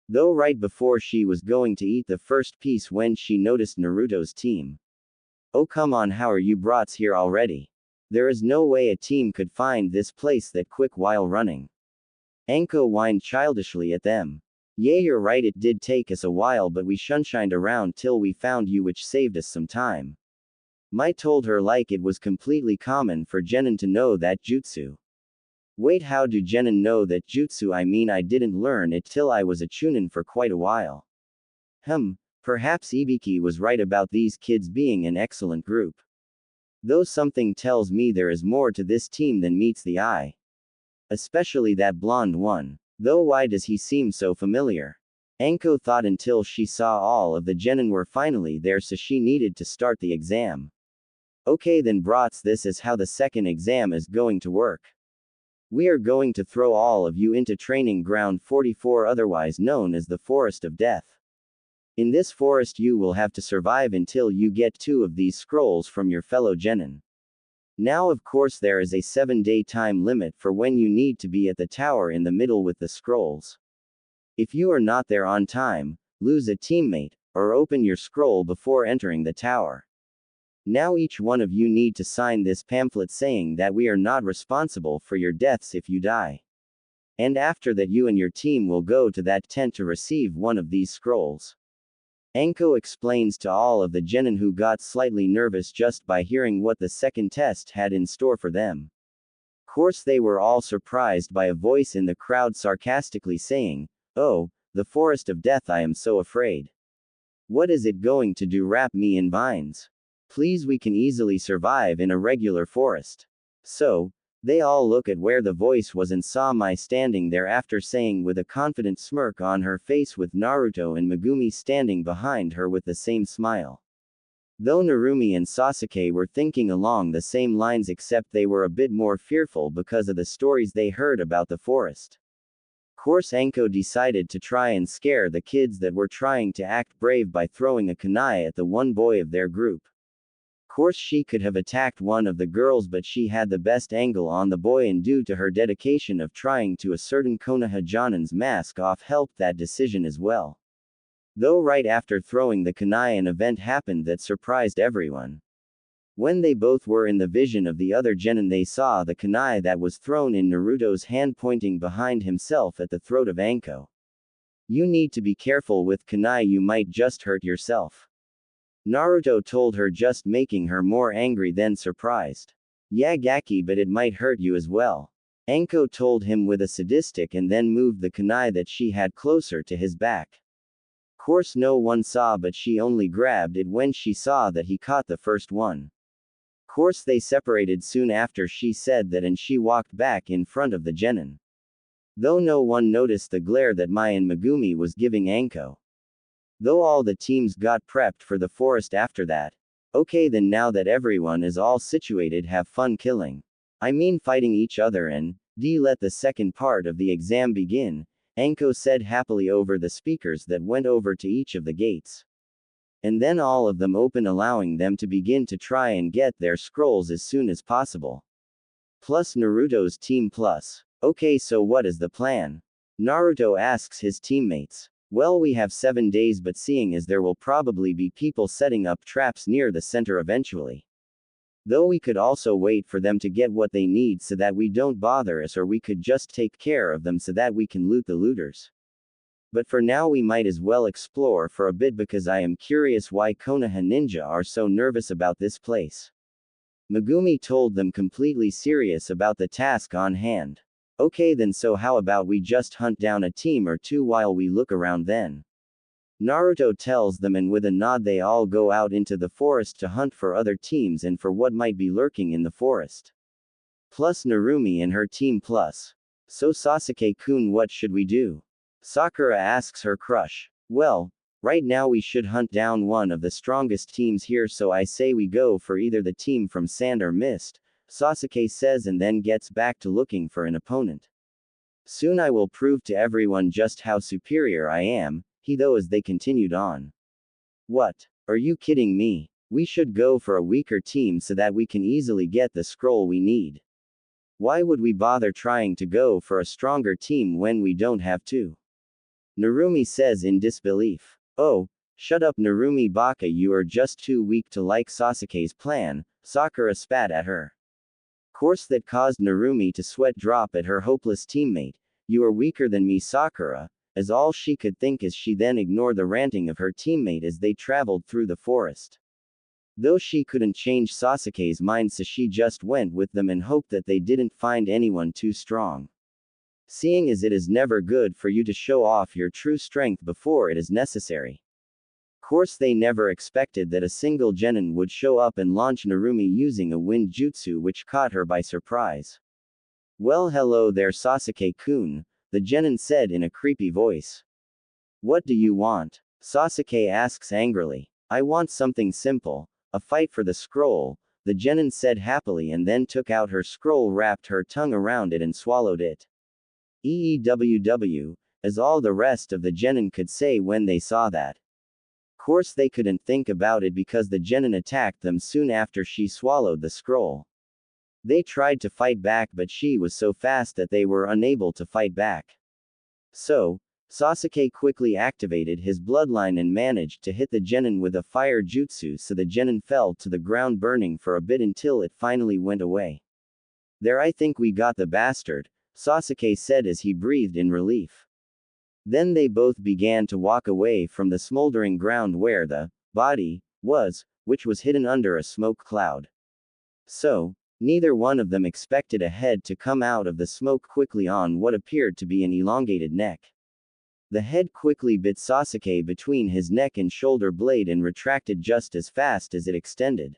Though right before she was going to eat the first piece when she noticed Naruto's team. Oh come on, how are you brats here already? There is no way a team could find this place that quick while running. Anko whined childishly at them. Yeah, you're right, it did take us a while, but we shunshined around till we found you, which saved us some time. Mai told her like it was completely common for genin to know that jutsu. Wait, how do genin know that jutsu? I mean, I didn't learn it till I was a chunin for quite a while. Perhaps Ibiki was right about these kids being an excellent group. Though something tells me there is more to this team than meets the eye. Especially that blonde one. Though why does he seem so familiar? Anko thought until she saw all of the genin were finally there, so she needed to start the exam. Okay then brats, this is how the second exam is going to work. We are going to throw all of you into Training Ground 44, otherwise known as the Forest of Death. In this forest you will have to survive until you get 2 of these scrolls from your fellow genin. Now of course there is a 7-day time limit for when you need to be at the tower in the middle with the scrolls. If you are not there on time, lose a teammate, or open your scroll before entering the tower. Now each one of you need to sign this pamphlet saying that we are not responsible for your deaths if you die. And after that you and your team will go to that tent to receive one of these scrolls. Anko explains to all of the genin who got slightly nervous just by hearing what the second test had in store for them. Course they were all surprised by a voice in the crowd sarcastically saying, "Oh, the Forest of Death, I am so afraid. What is it going to do, wrap me in vines? Please, we can easily survive in a regular forest." So, they all look at where the voice was and saw Mai standing there after saying with a confident smirk on her face, with Naruto and Megumi standing behind her with the same smile. Though Narumi and Sasuke were thinking along the same lines, except they were a bit more fearful because of the stories they heard about the forest. Course Anko decided to try and scare the kids that were trying to act brave by throwing a kunai at the one boy of their group. Course she could have attacked one of the girls, but she had the best angle on the boy, and due to her dedication of trying to a certain Konoha Jonin's mask off helped that decision as well. Though right after throwing the kunai an event happened that surprised everyone. When they both were in the vision of the other genin, they saw the kunai that was thrown in Naruto's hand pointing behind himself at the throat of Anko. "You need to be careful with kunai, you might just hurt yourself," Naruto told her, just making her more angry than surprised. "Yeah, Gaki, but it might hurt you as well," Anko told him with a sadistic, and then moved the kunai that she had closer to his back. Course no one saw, but she only grabbed it when she saw that he caught the first one. Course they separated soon after she said that, and she walked back in front of the genin. Though no one noticed the glare that Mai and Megumi was giving Anko. Though all the teams got prepped for the forest after that. Okay, then now that everyone is all situated, have fun killing. I mean fighting each other, and let the second part of the exam begin, Anko said happily over the speakers that went over to each of the gates. And then all of them open, allowing them to begin to try and get their scrolls as soon as possible. Plus Naruto's team plus. Okay, so what is the plan? Naruto asks his teammates. Well, we have 7 days, but seeing as there will probably be people setting up traps near the center eventually. Though we could also wait for them to get what they need so that we don't bother us, or we could just take care of them so that we can loot the looters. But for now we might as well explore for a bit, because I am curious why Konoha Ninja are so nervous about this place. Megumi told them, completely serious about the task on hand. Okay then, so how about we just hunt down a team or 2 while we look around then? Naruto tells them, and with a nod they all go out into the forest to hunt for other teams and for what might be lurking in the forest. Plus Narumi and her team plus. So Sasuke-kun, what should we do? Sakura asks her crush. Well, right now we should hunt down one of the strongest teams here, so I say we go for either the team from Sand or Mist, Sasuke says, and then gets back to looking for an opponent. Soon I will prove to everyone just how superior I am, though, as they continued on. What? Are you kidding me? We should go for a weaker team so that we can easily get the scroll we need. Why would we bother trying to go for a stronger team when we don't have to? Narumi says in disbelief. Oh, shut up Narumi Baka, you are just too weak to like Sasuke's plan, Sakura spat at her. Course that caused Narumi to sweat drop at her hopeless teammate. You are weaker than me, Sakura, as all she could think as she then ignored the ranting of her teammate as they traveled through the forest. Though she couldn't change Sasuke's mind, so she just went with them and hoped that they didn't find anyone too strong. Seeing as it is never good for you to show off your true strength before it is necessary. Course they never expected that a single genin would show up and launch Narumi using a wind jutsu, which caught her by surprise. Well, hello there Sasuke-kun, the genin said in a creepy voice. What do you want? Sasuke asks angrily. I want something simple, a fight for the scroll, the genin said happily and then took out her scroll, wrapped her tongue around it and swallowed it. EEWW, as all the rest of the genin could say when they saw that. Course they couldn't think about it because the genin attacked them soon after she swallowed the scroll. They tried to fight back but she was so fast that they were unable to fight back. So, Sasuke quickly activated his bloodline and managed to hit the genin with a fire jutsu, so the genin fell to the ground burning for a bit until it finally went away. There, I think we got the bastard, Sasuke said as he breathed in relief. Then they both began to walk away from the smoldering ground where the body was, which was hidden under a smoke cloud. So, neither one of them expected a head to come out of the smoke quickly on what appeared to be an elongated neck. The head quickly bit Sasuke between his neck and shoulder blade and retracted just as fast as it extended.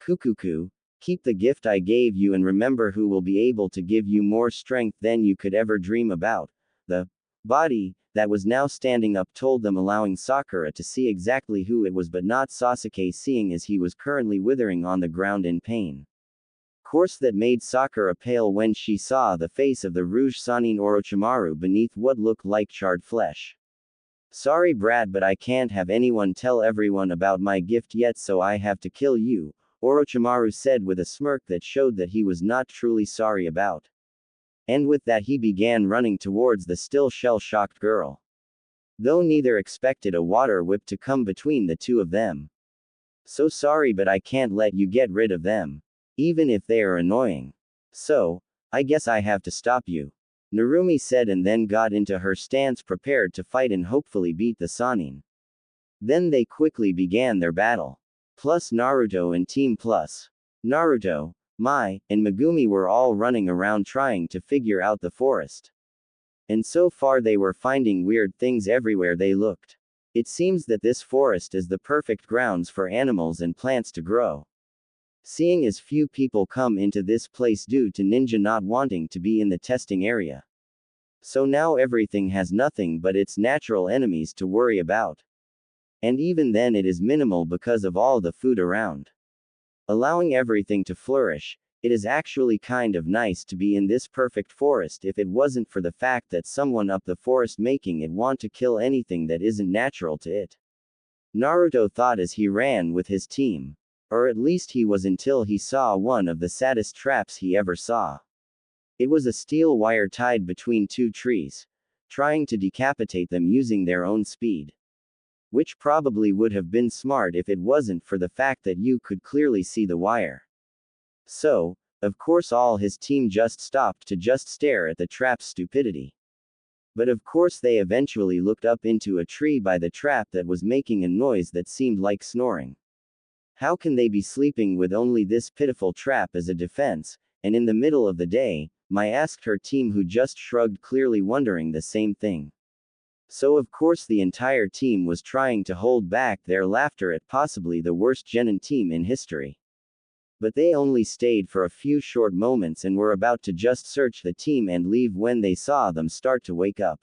Kukuku, keep the gift I gave you and remember who will be able to give you more strength than you could ever dream about. The body, that was now standing up, told them, allowing Sakura to see exactly who it was but not Sasuke, seeing as he was currently withering on the ground in pain. Course that made Sakura pale when she saw the face of the Rouge Sannin Orochimaru beneath what looked like charred flesh. Sorry brat, but I can't have anyone tell everyone about my gift yet, so I have to kill you, Orochimaru said with a smirk that showed that he was not truly sorry about. And with that he began running towards the still shell-shocked girl. Though neither expected a water whip to come between the two of them. So sorry, but I can't let you get rid of them. Even if they are annoying. So, I guess I have to stop you, Narumi said, and then got into her stance prepared to fight and hopefully beat the Sannin. Then they quickly began their battle. Plus Naruto and Team Plus. Naruto, Mai, and Megumi were all running around trying to figure out the forest. And so far they were finding weird things everywhere they looked. It seems that this forest is the perfect grounds for animals and plants to grow. Seeing as few people come into this place due to ninja not wanting to be in the testing area. So now everything has nothing but its natural enemies to worry about. And even then it is minimal because of all the food around. Allowing everything to flourish, it is actually kind of nice to be in this perfect forest if it wasn't for the fact that someone up the forest making it want to kill anything that isn't natural to it. Naruto thought as he ran with his team. Or at least he was until he saw one of the saddest traps he ever saw. It was a steel wire tied between two trees, trying to decapitate them using their own speed. Which probably would have been smart if it wasn't for the fact that you could clearly see the wire. So, of course all his team just stopped to just stare at the trap's stupidity. But of course they eventually looked up into a tree by the trap that was making a noise that seemed like snoring. How can they be sleeping with only this pitiful trap as a defense, and in the middle of the day? Mai asked her team, who just shrugged, clearly wondering the same thing. So of course the entire team was trying to hold back their laughter at possibly the worst genin team in history. But they only stayed for a few short moments and were about to just search the team and leave when they saw them start to wake up.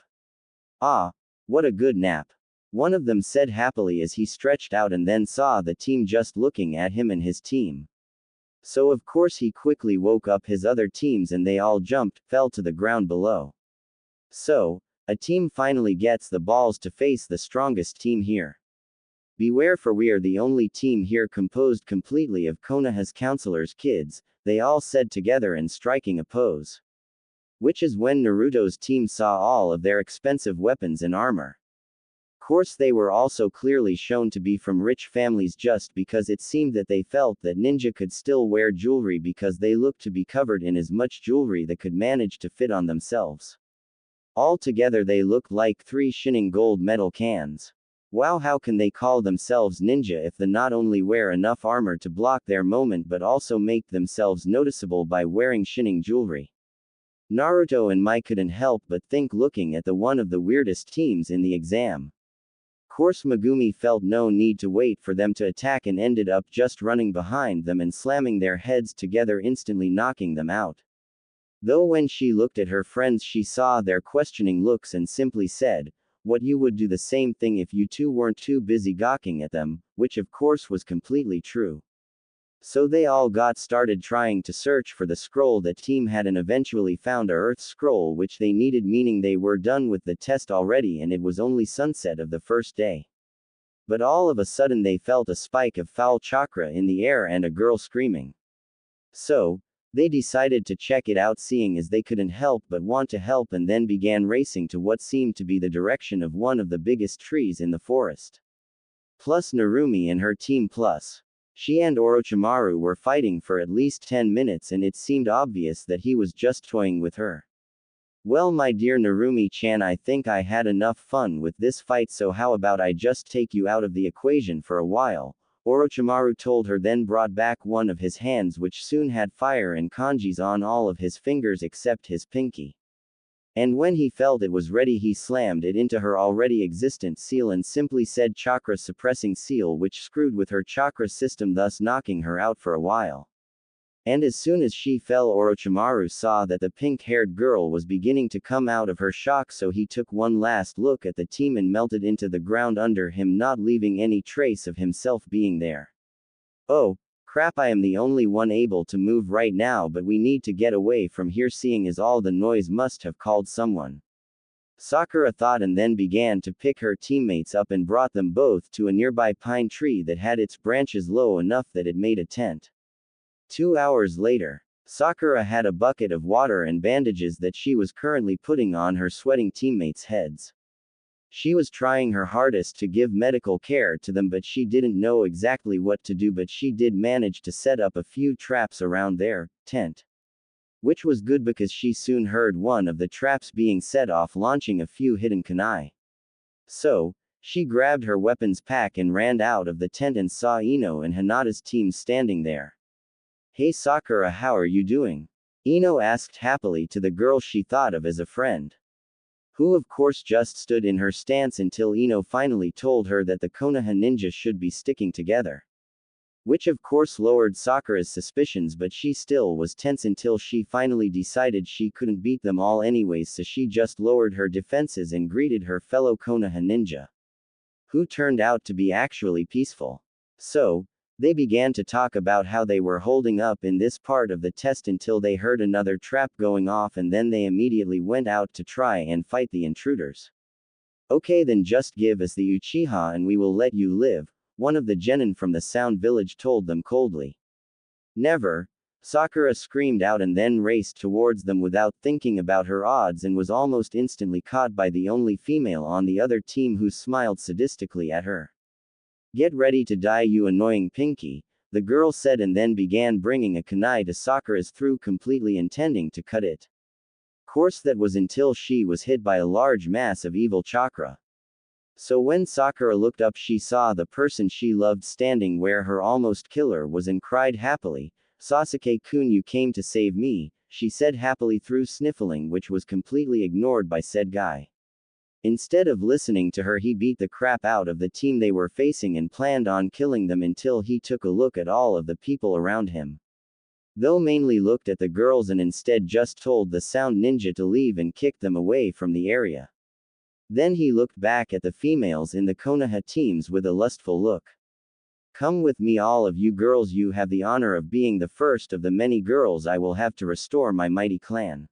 Ah, what a good nap, one of them said happily as he stretched out and then saw the team just looking at him and his team. So of course he quickly woke up his other teams and they all jumped, fell to the ground below. So, a team finally gets the balls to face the strongest team here. Beware, for we are the only team here composed completely of Konoha's counselors' kids, they all said together and striking a pose. Which is when Naruto's team saw all of their expensive weapons and armor. Course they were also clearly shown to be from rich families just because it seemed that they felt that ninja could still wear jewelry because they looked to be covered in as much jewelry that could manage to fit on themselves. Altogether they looked like 3 shining gold medal cans. Wow, how can they call themselves ninja if they not only wear enough armor to block their movement but also make themselves noticeable by wearing shining jewelry? Naruto and Mai couldn't help but think, looking at the one of the weirdest teams in the exam. Course Megumi felt no need to wait for them to attack and ended up just running behind them and slamming their heads together, instantly knocking them out. Though when she looked at her friends she saw their questioning looks and simply said, "What, you would do the same thing if you two weren't too busy gawking at them," which of course was completely true. So they all got started trying to search for the scroll that team had and eventually found a Earth scroll which they needed, meaning they were done with the test already and it was only sunset of the first day. But all of a sudden they felt a spike of foul chakra in the air and a girl screaming. So, they decided to check it out, seeing as they couldn't help but want to help, and then began racing to what seemed to be the direction of one of the biggest trees in the forest. Plus Narumi and her team plus. She and Orochimaru were fighting for at least 10 minutes and it seemed obvious that he was just toying with her. Well, my dear Narumi-chan, I think I had enough fun with this fight, so how about I just take you out of the equation for a while? Orochimaru told her, then brought back one of his hands which soon had fire and kanjis on all of his fingers except his pinky. And when he felt it was ready he slammed it into her already existent seal and simply said chakra suppressing seal, which screwed with her chakra system, thus knocking her out for a while. And as soon as she fell, Orochimaru saw that the pink-haired girl was beginning to come out of her shock, so he took one last look at the team and melted into the ground under him, not leaving any trace of himself being there. Oh, crap, I am the only one able to move right now, but we need to get away from here, seeing as all the noise must have called someone. Sakura thought and then began to pick her teammates up and brought them both to a nearby pine tree that had its branches low enough that it made a tent. 2 hours later, Sakura had a bucket of water and bandages that she was currently putting on her sweating teammates' heads. She was trying her hardest to give medical care to them, but she didn't know exactly what to do, but she did manage to set up a few traps around their tent. Which was good because she soon heard one of the traps being set off, launching a few hidden kunai. So, she grabbed her weapons pack and ran out of the tent and saw Ino and Hinata's team standing there. Hey Sakura, how are you doing? Ino asked happily to the girl she thought of as a friend. Who of course just stood in her stance until Ino finally told her that the Konoha ninja should be sticking together. Which of course lowered Sakura's suspicions, but she still was tense until she finally decided she couldn't beat them all anyways, so she just lowered her defenses and greeted her fellow Konoha ninja. Who turned out to be actually peaceful. So, they began to talk about how they were holding up in this part of the test until they heard another trap going off, and then they immediately went out to try and fight the intruders. Okay, then just give us the Uchiha and we will let you live, one of the genin from the Sound Village told them coldly. Never, Sakura screamed out and then raced towards them without thinking about her odds, and was almost instantly caught by the only female on the other team, who smiled sadistically at her. Get ready to die, you annoying Pinky, the girl said, and then began bringing a kunai to Sakura's throat, completely intending to cut it. Course that was until she was hit by a large mass of evil chakra. So when Sakura looked up, she saw the person she loved standing where her almost killer was and cried happily, Sasuke-kun, you came to save me, she said happily through sniffling, which was completely ignored by said guy. Instead of listening to her, he beat the crap out of the team they were facing and planned on killing them until he took a look at all of the people around him. Though mainly looked at the girls and instead just told the Sound Ninja to leave and kicked them away from the area. Then he looked back at the females in the Konoha teams with a lustful look. Come with me, all of you girls, you have the honor of being the first of the many girls I will have to restore my mighty clan.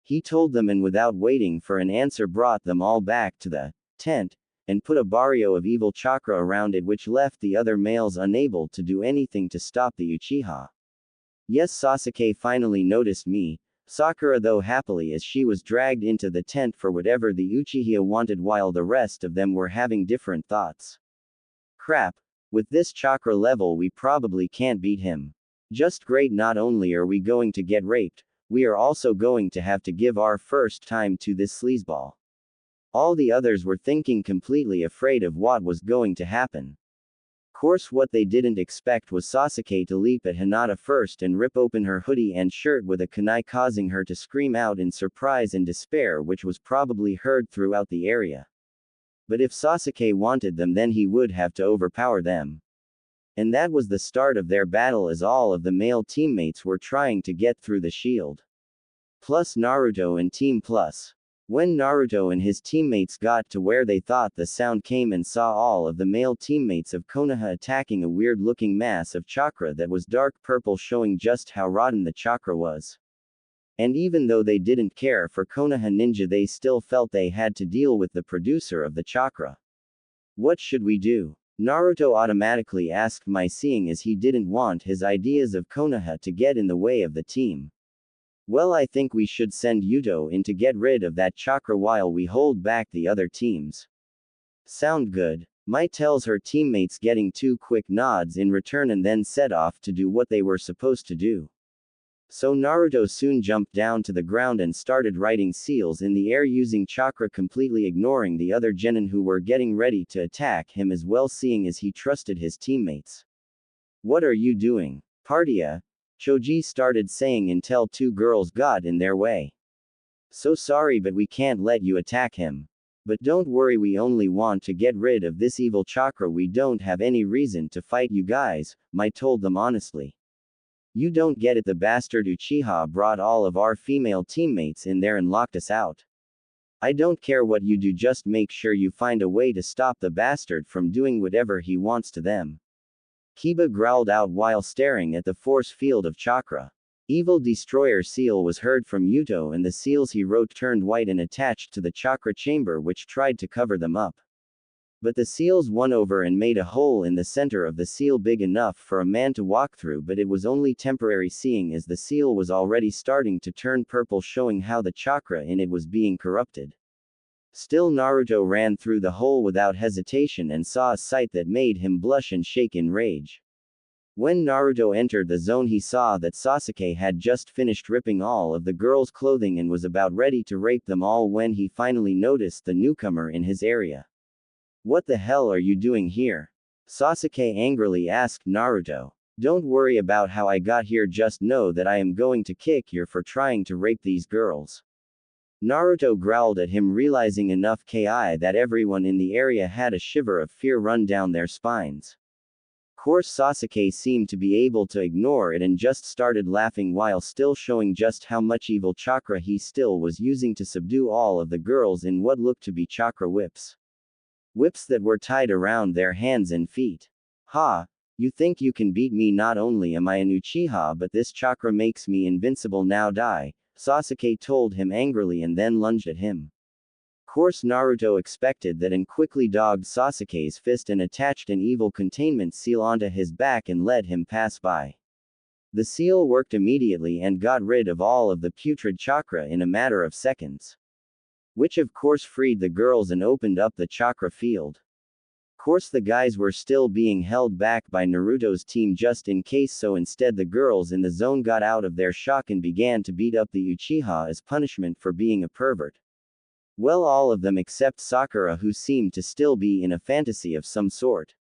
He told them, and without waiting for an answer brought them all back to the tent, and put a barrio of evil chakra around it, which left the other males unable to do anything to stop the Uchiha. Yes, Sasuke finally noticed me, Sakura though happily, as she was dragged into the tent for whatever the Uchiha wanted, while the rest of them were having different thoughts. Crap, with this chakra level we probably can't beat him. Just great, not only are we going to get raped, we are also going to have to give our first time to this sleazeball. All the others were thinking, completely afraid of what was going to happen. Course what they didn't expect was Sasuke to leap at Hinata first and rip open her hoodie and shirt with a kunai, causing her to scream out in surprise and despair, which was probably heard throughout the area. But if Sasuke wanted them, then he would have to overpower them. And that was the start of their battle, as all of the male teammates were trying to get through the shield. Plus Naruto and Team Plus. When Naruto and his teammates got to where they thought the sound came and saw all of the male teammates of Konoha attacking a weird-looking mass of chakra that was dark purple, showing just how rotten the chakra was. And even though they didn't care for Konoha ninja, they still felt they had to deal with the producer of the chakra. What should we do? Naruto automatically asked Mai, seeing as he didn't want his ideas of Konoha to get in the way of the team. Well, I think we should send Yuto in to get rid of that chakra while we hold back the other teams. Sound good? Mai tells her teammates, getting two quick nods in return, and then set off to do what they were supposed to do. So Naruto soon jumped down to the ground and started writing seals in the air using chakra, completely ignoring the other genin who were getting ready to attack him as well, seeing as he trusted his teammates. What are you doing? Partia, Choji started saying until two girls got in their way. So sorry, but we can't let you attack him. But don't worry, we only want to get rid of this evil chakra. We don't have any reason to fight you guys, Mai told them honestly. You don't get it, the bastard Uchiha brought all of our female teammates in there and locked us out. I don't care what you do, just make sure you find a way to stop the bastard from doing whatever he wants to them. Kiba growled out while staring at the force field of chakra. Evil Destroyer seal was heard from Yuto, and the seals he wrote turned white and attached to the chakra chamber, which tried to cover them up. But the seals won over and made a hole in the center of the seal big enough for a man to walk through, but it was only temporary, seeing as the seal was already starting to turn purple, showing how the chakra in it was being corrupted. Still, Naruto ran through the hole without hesitation and saw a sight that made him blush and shake in rage. When Naruto entered the zone, he saw that Sasuke had just finished ripping all of the girls' clothing and was about ready to rape them all when he finally noticed the newcomer in his area. What the hell are you doing here? Sasuke angrily asked Naruto. Don't worry about how I got here, just know that I am going to kick you for trying to rape these girls. Naruto growled at him, realizing enough ki that everyone in the area had a shiver of fear run down their spines. Course Sasuke seemed to be able to ignore it and just started laughing while still showing just how much evil chakra he still was using to subdue all of the girls in what looked to be chakra whips. Whips that were tied around their hands and feet. Ha! You think you can beat me? Not only am I an Uchiha, but this chakra makes me invincible. Now die, Sasuke told him angrily and then lunged at him. Course Naruto expected that and quickly dogged Sasuke's fist and attached an evil containment seal onto his back and let him pass by. The seal worked immediately and got rid of all of the putrid chakra in a matter of seconds. Which of course freed the girls and opened up the chakra field. Course the guys were still being held back by Naruto's team just in case, so instead the girls in the zone got out of their shock and began to beat up the Uchiha as punishment for being a pervert. Well, all of them except Sakura, who seemed to still be in a fantasy of some sort.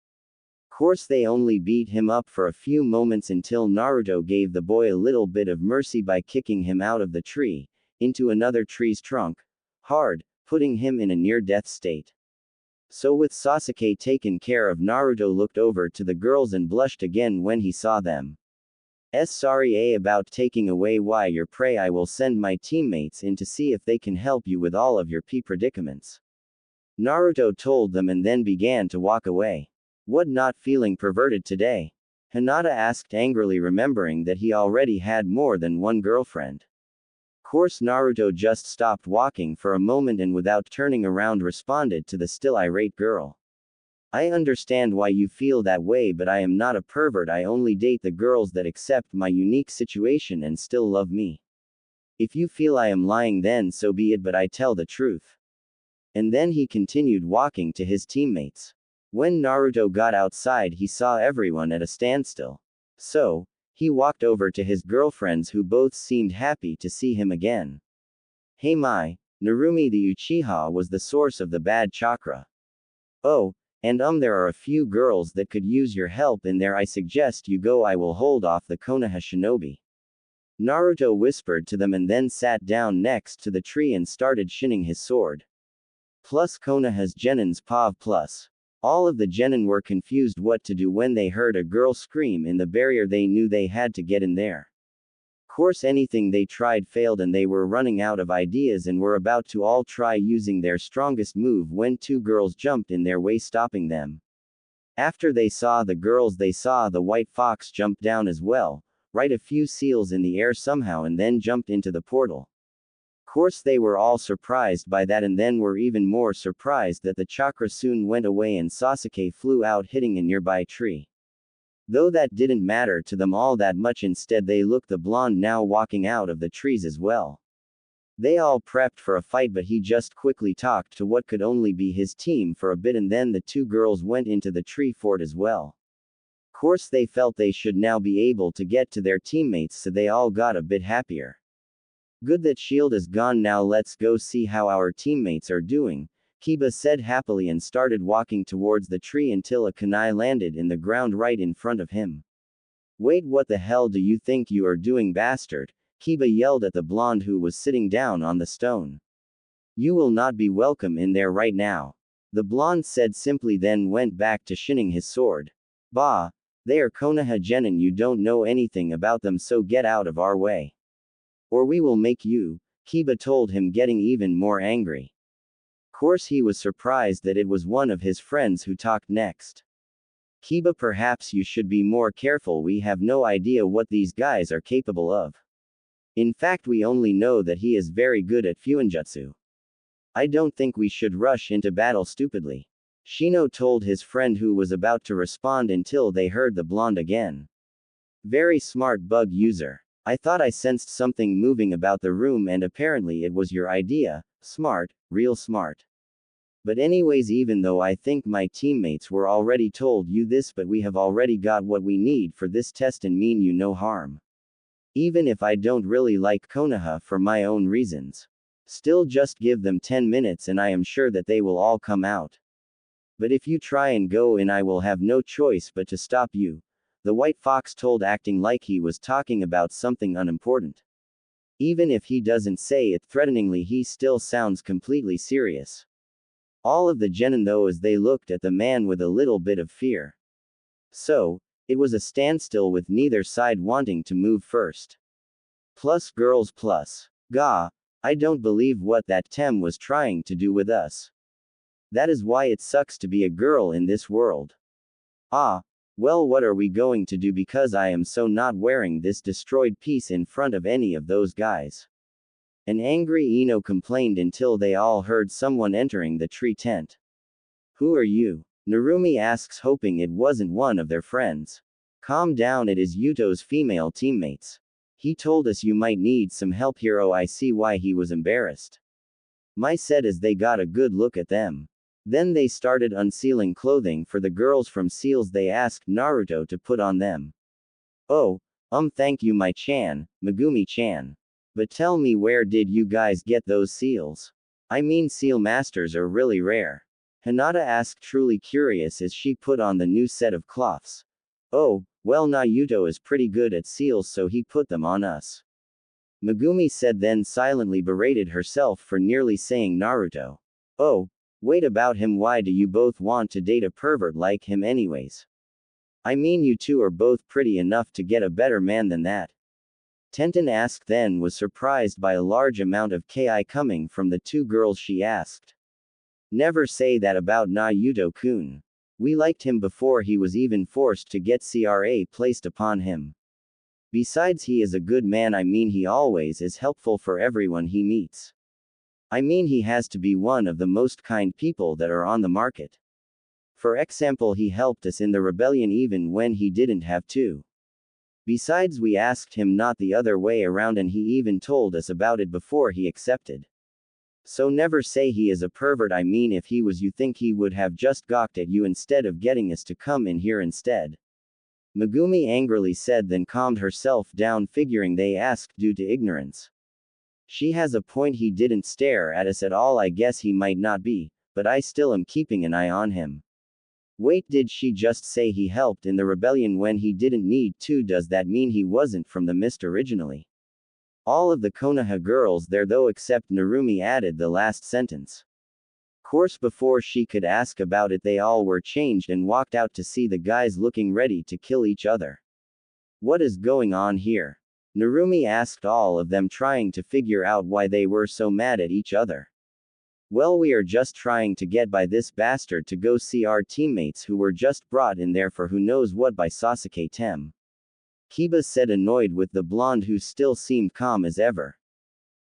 Course they only beat him up for a few moments until Naruto gave the boy a little bit of mercy by kicking him out of the tree, into another tree's trunk, hard, putting him in a near-death state. So with Sasuke taken care of, Naruto looked over to the girls and blushed again when he saw them. Sorry about taking away your prey. I will send my teammates in to see if they can help you with all of your predicaments. Naruto told them and then began to walk away. What, not feeling perverted today? Hinata asked angrily, remembering that he already had more than one girlfriend. Course Naruto just stopped walking for a moment and without turning around responded to the still irate girl. I understand why you feel that way, but I am not a pervert. I only date the girls that accept my unique situation and still love me. If you feel I am lying, then so be it, but I tell the truth. And then he continued walking to his teammates. When Naruto got outside, he saw everyone at a standstill. So, he walked over to his girlfriends, who both seemed happy to see him again. Hey Mai, Narumi the Uchiha was the source of the bad chakra. Oh, and there are a few girls that could use your help in there. I suggest you go. I will hold off the Konoha shinobi. Naruto whispered to them and then sat down next to the tree and started shining his sword. Plus Konoha's Genin's POV plus. All of the Genin were confused what to do when they heard a girl scream in the barrier. They knew they had to get in there. Course anything they tried failed and they were running out of ideas and were about to all try using their strongest move when two girls jumped in their way stopping them. After they saw the girls they saw the white fox jump down as well, right a few seals in the air somehow and then jumped into the portal. Course they were all surprised by that and then were even more surprised that the chakra soon went away and Sasuke flew out hitting a nearby tree. Though that didn't matter to them all that much, instead they looked the blonde now walking out of the trees as well. They all prepped for a fight but he just quickly talked to what could only be his team for a bit and then the two girls went into the tree fort as well. Course they felt they should now be able to get to their teammates so they all got a bit happier. Good that shield is gone now, let's go see how our teammates are doing, Kiba said happily and started walking towards the tree until a kunai landed in the ground right in front of him. Wait, what the hell do you think you are doing, bastard? Kiba yelled at the blonde who was sitting down on the stone. You will not be welcome in there right now. The blonde said simply, then went back to shining his sword. Bah, they are Konoha genin, you don't know anything about them, so get out of our way. Or we will make you, Kiba told him, getting even more angry. Course he was surprised that it was one of his friends who talked next. Kiba, perhaps you should be more careful, we have no idea what these guys are capable of. In fact, we only know that he is very good at fuinjutsu. I don't think we should rush into battle stupidly. Shino told his friend who was about to respond until they heard the blonde again. Very smart, bug user. I thought I sensed something moving about the room and apparently it was your idea. Smart, real smart. But anyways, even though I think my teammates were already told you this, but we have already got what we need for this test and mean you no harm. Even if I don't really like Konoha for my own reasons. Still, just give them 10 minutes and I am sure that they will all come out. But if you try and go in, I will have no choice but to stop you, the white fox told, acting like he was talking about something unimportant. Even if he doesn't say it threateningly, he still sounds completely serious. All of the genin though, as they looked at the man with a little bit of fear. So, it was a standstill with neither side wanting to move first. Plus girls plus. Gah, I don't believe what that Tem was trying to do with us. That is why it sucks to be a girl in this world. Ah, well, what are we going to do, because I am so not wearing this destroyed piece in front of any of those guys. An angry Ino complained until they all heard someone entering the tree tent. Who are you? Narumi asks, hoping it wasn't one of their friends. Calm down, it is Yuto's female teammates. He told us you might need some help here. Oh, I see why he was embarrassed. Mai said as they got a good look at them. Then they started unsealing clothing for the girls from seals they asked Naruto to put on them. Oh, thank you, Mai-chan, Megumi-chan. But tell me, where did you guys get those seals? I mean, seal masters are really rare. Hinata asked, truly curious as she put on the new set of cloths. Oh, well, Naruto is pretty good at seals, so he put them on us. Megumi said, then silently berated herself for nearly saying Naruto. Oh, wait, about him, why do you both want to date a pervert like him anyways? I mean, you two are both pretty enough to get a better man than that. Tenten asked, then was surprised by a large amount of ki coming from the two girls. She asked. Never say that about Naruto-kun. We liked him before he was even forced to get CRA placed upon him. Besides, he is a good man, I mean he always is helpful for everyone he meets. I mean, he has to be one of the most kind people that are on the market. For example, he helped us in the rebellion even when he didn't have to. Besides, we asked him not the other way around and he even told us about it before he accepted. So never say he is a pervert. I mean, if he was, you think he would have just gawked at you instead of getting us to come in here instead. Megumi angrily said, then calmed herself down, figuring they asked due to ignorance. She has a point, he didn't stare at us at all. I guess he might not be, but I still am keeping an eye on him. Wait, did she just say he helped in the rebellion when he didn't need to? Does that mean he wasn't from the mist originally? All of the Konoha girls there though except Narumi added the last sentence. Course before she could ask about it they all were changed and walked out to see the guys looking ready to kill each other. What is going on here? Narumi asked all of them, trying to figure out why they were so mad at each other. Well, we are just trying to get by this bastard to go see our teammates who were just brought in there for who knows what by Sasuke Tem. Kiba said, annoyed with the blonde who still seemed calm as ever.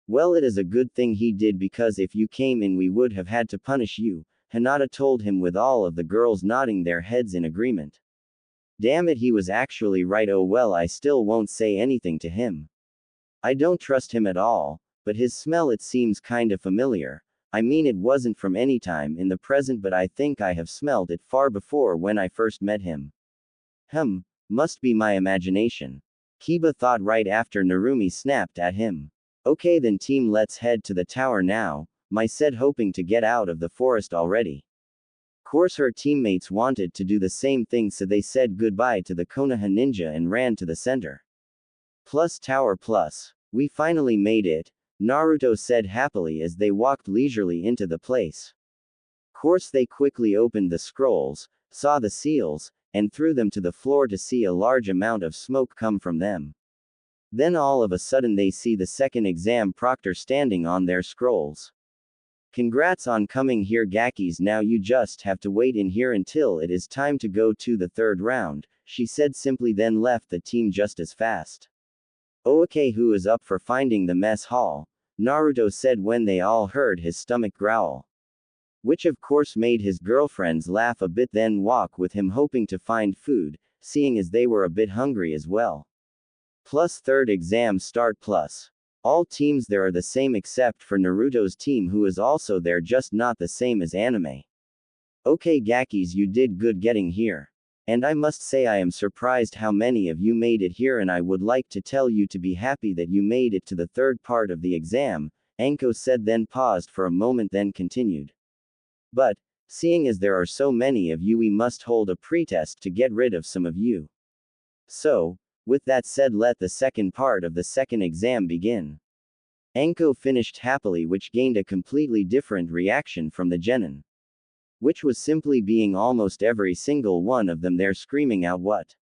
Well, it is a good thing he did, because if you came in we would have had to punish you, Hinata told him, with all of the girls nodding their heads in agreement. Damn it, he was actually right. Oh well, I still won't say anything to him. I don't trust him at all, but his smell, it seems kinda familiar. I mean, it wasn't from any time in the present, but I think I have smelled it far before when I first met him. Must be my imagination. Kiba thought right after Narumi snapped at him. Okay then team, let's head to the tower now, Mai said, hoping to get out of the forest already. Course her teammates wanted to do the same thing, so they said goodbye to the Konoha ninja and ran to the center. Plus tower plus. We finally made it, Naruto said happily as they walked leisurely into the place. Course they quickly opened the scrolls, saw the seals, and threw them to the floor to see a large amount of smoke come from them. Then all of a sudden they see the second exam proctor standing on their scrolls. Congrats on coming here, Gakis. Now you just have to wait in here until it is time to go to the third round, she said simply, then left the team just as fast. Okay, who is up for finding the mess hall? Naruto said when they all heard his stomach growl. Which of course made his girlfriends laugh a bit, then walk with him hoping to find food, seeing as they were a bit hungry as well. Plus third exam start plus. All teams there are the same except for Naruto's team, who is also there, just not the same as anime. Okay Gakis, you did good getting here. And I must say I am surprised how many of you made it here, and I would like to tell you to be happy that you made it to the third part of the exam, Anko said, then paused for a moment, then continued. But, seeing as there are so many of you, we must hold a pretest to get rid of some of you. So, with that said, let the second part of the second exam begin. Anko finished happily, which gained a completely different reaction from the genin. Which was simply being almost every single one of them there screaming out, "What?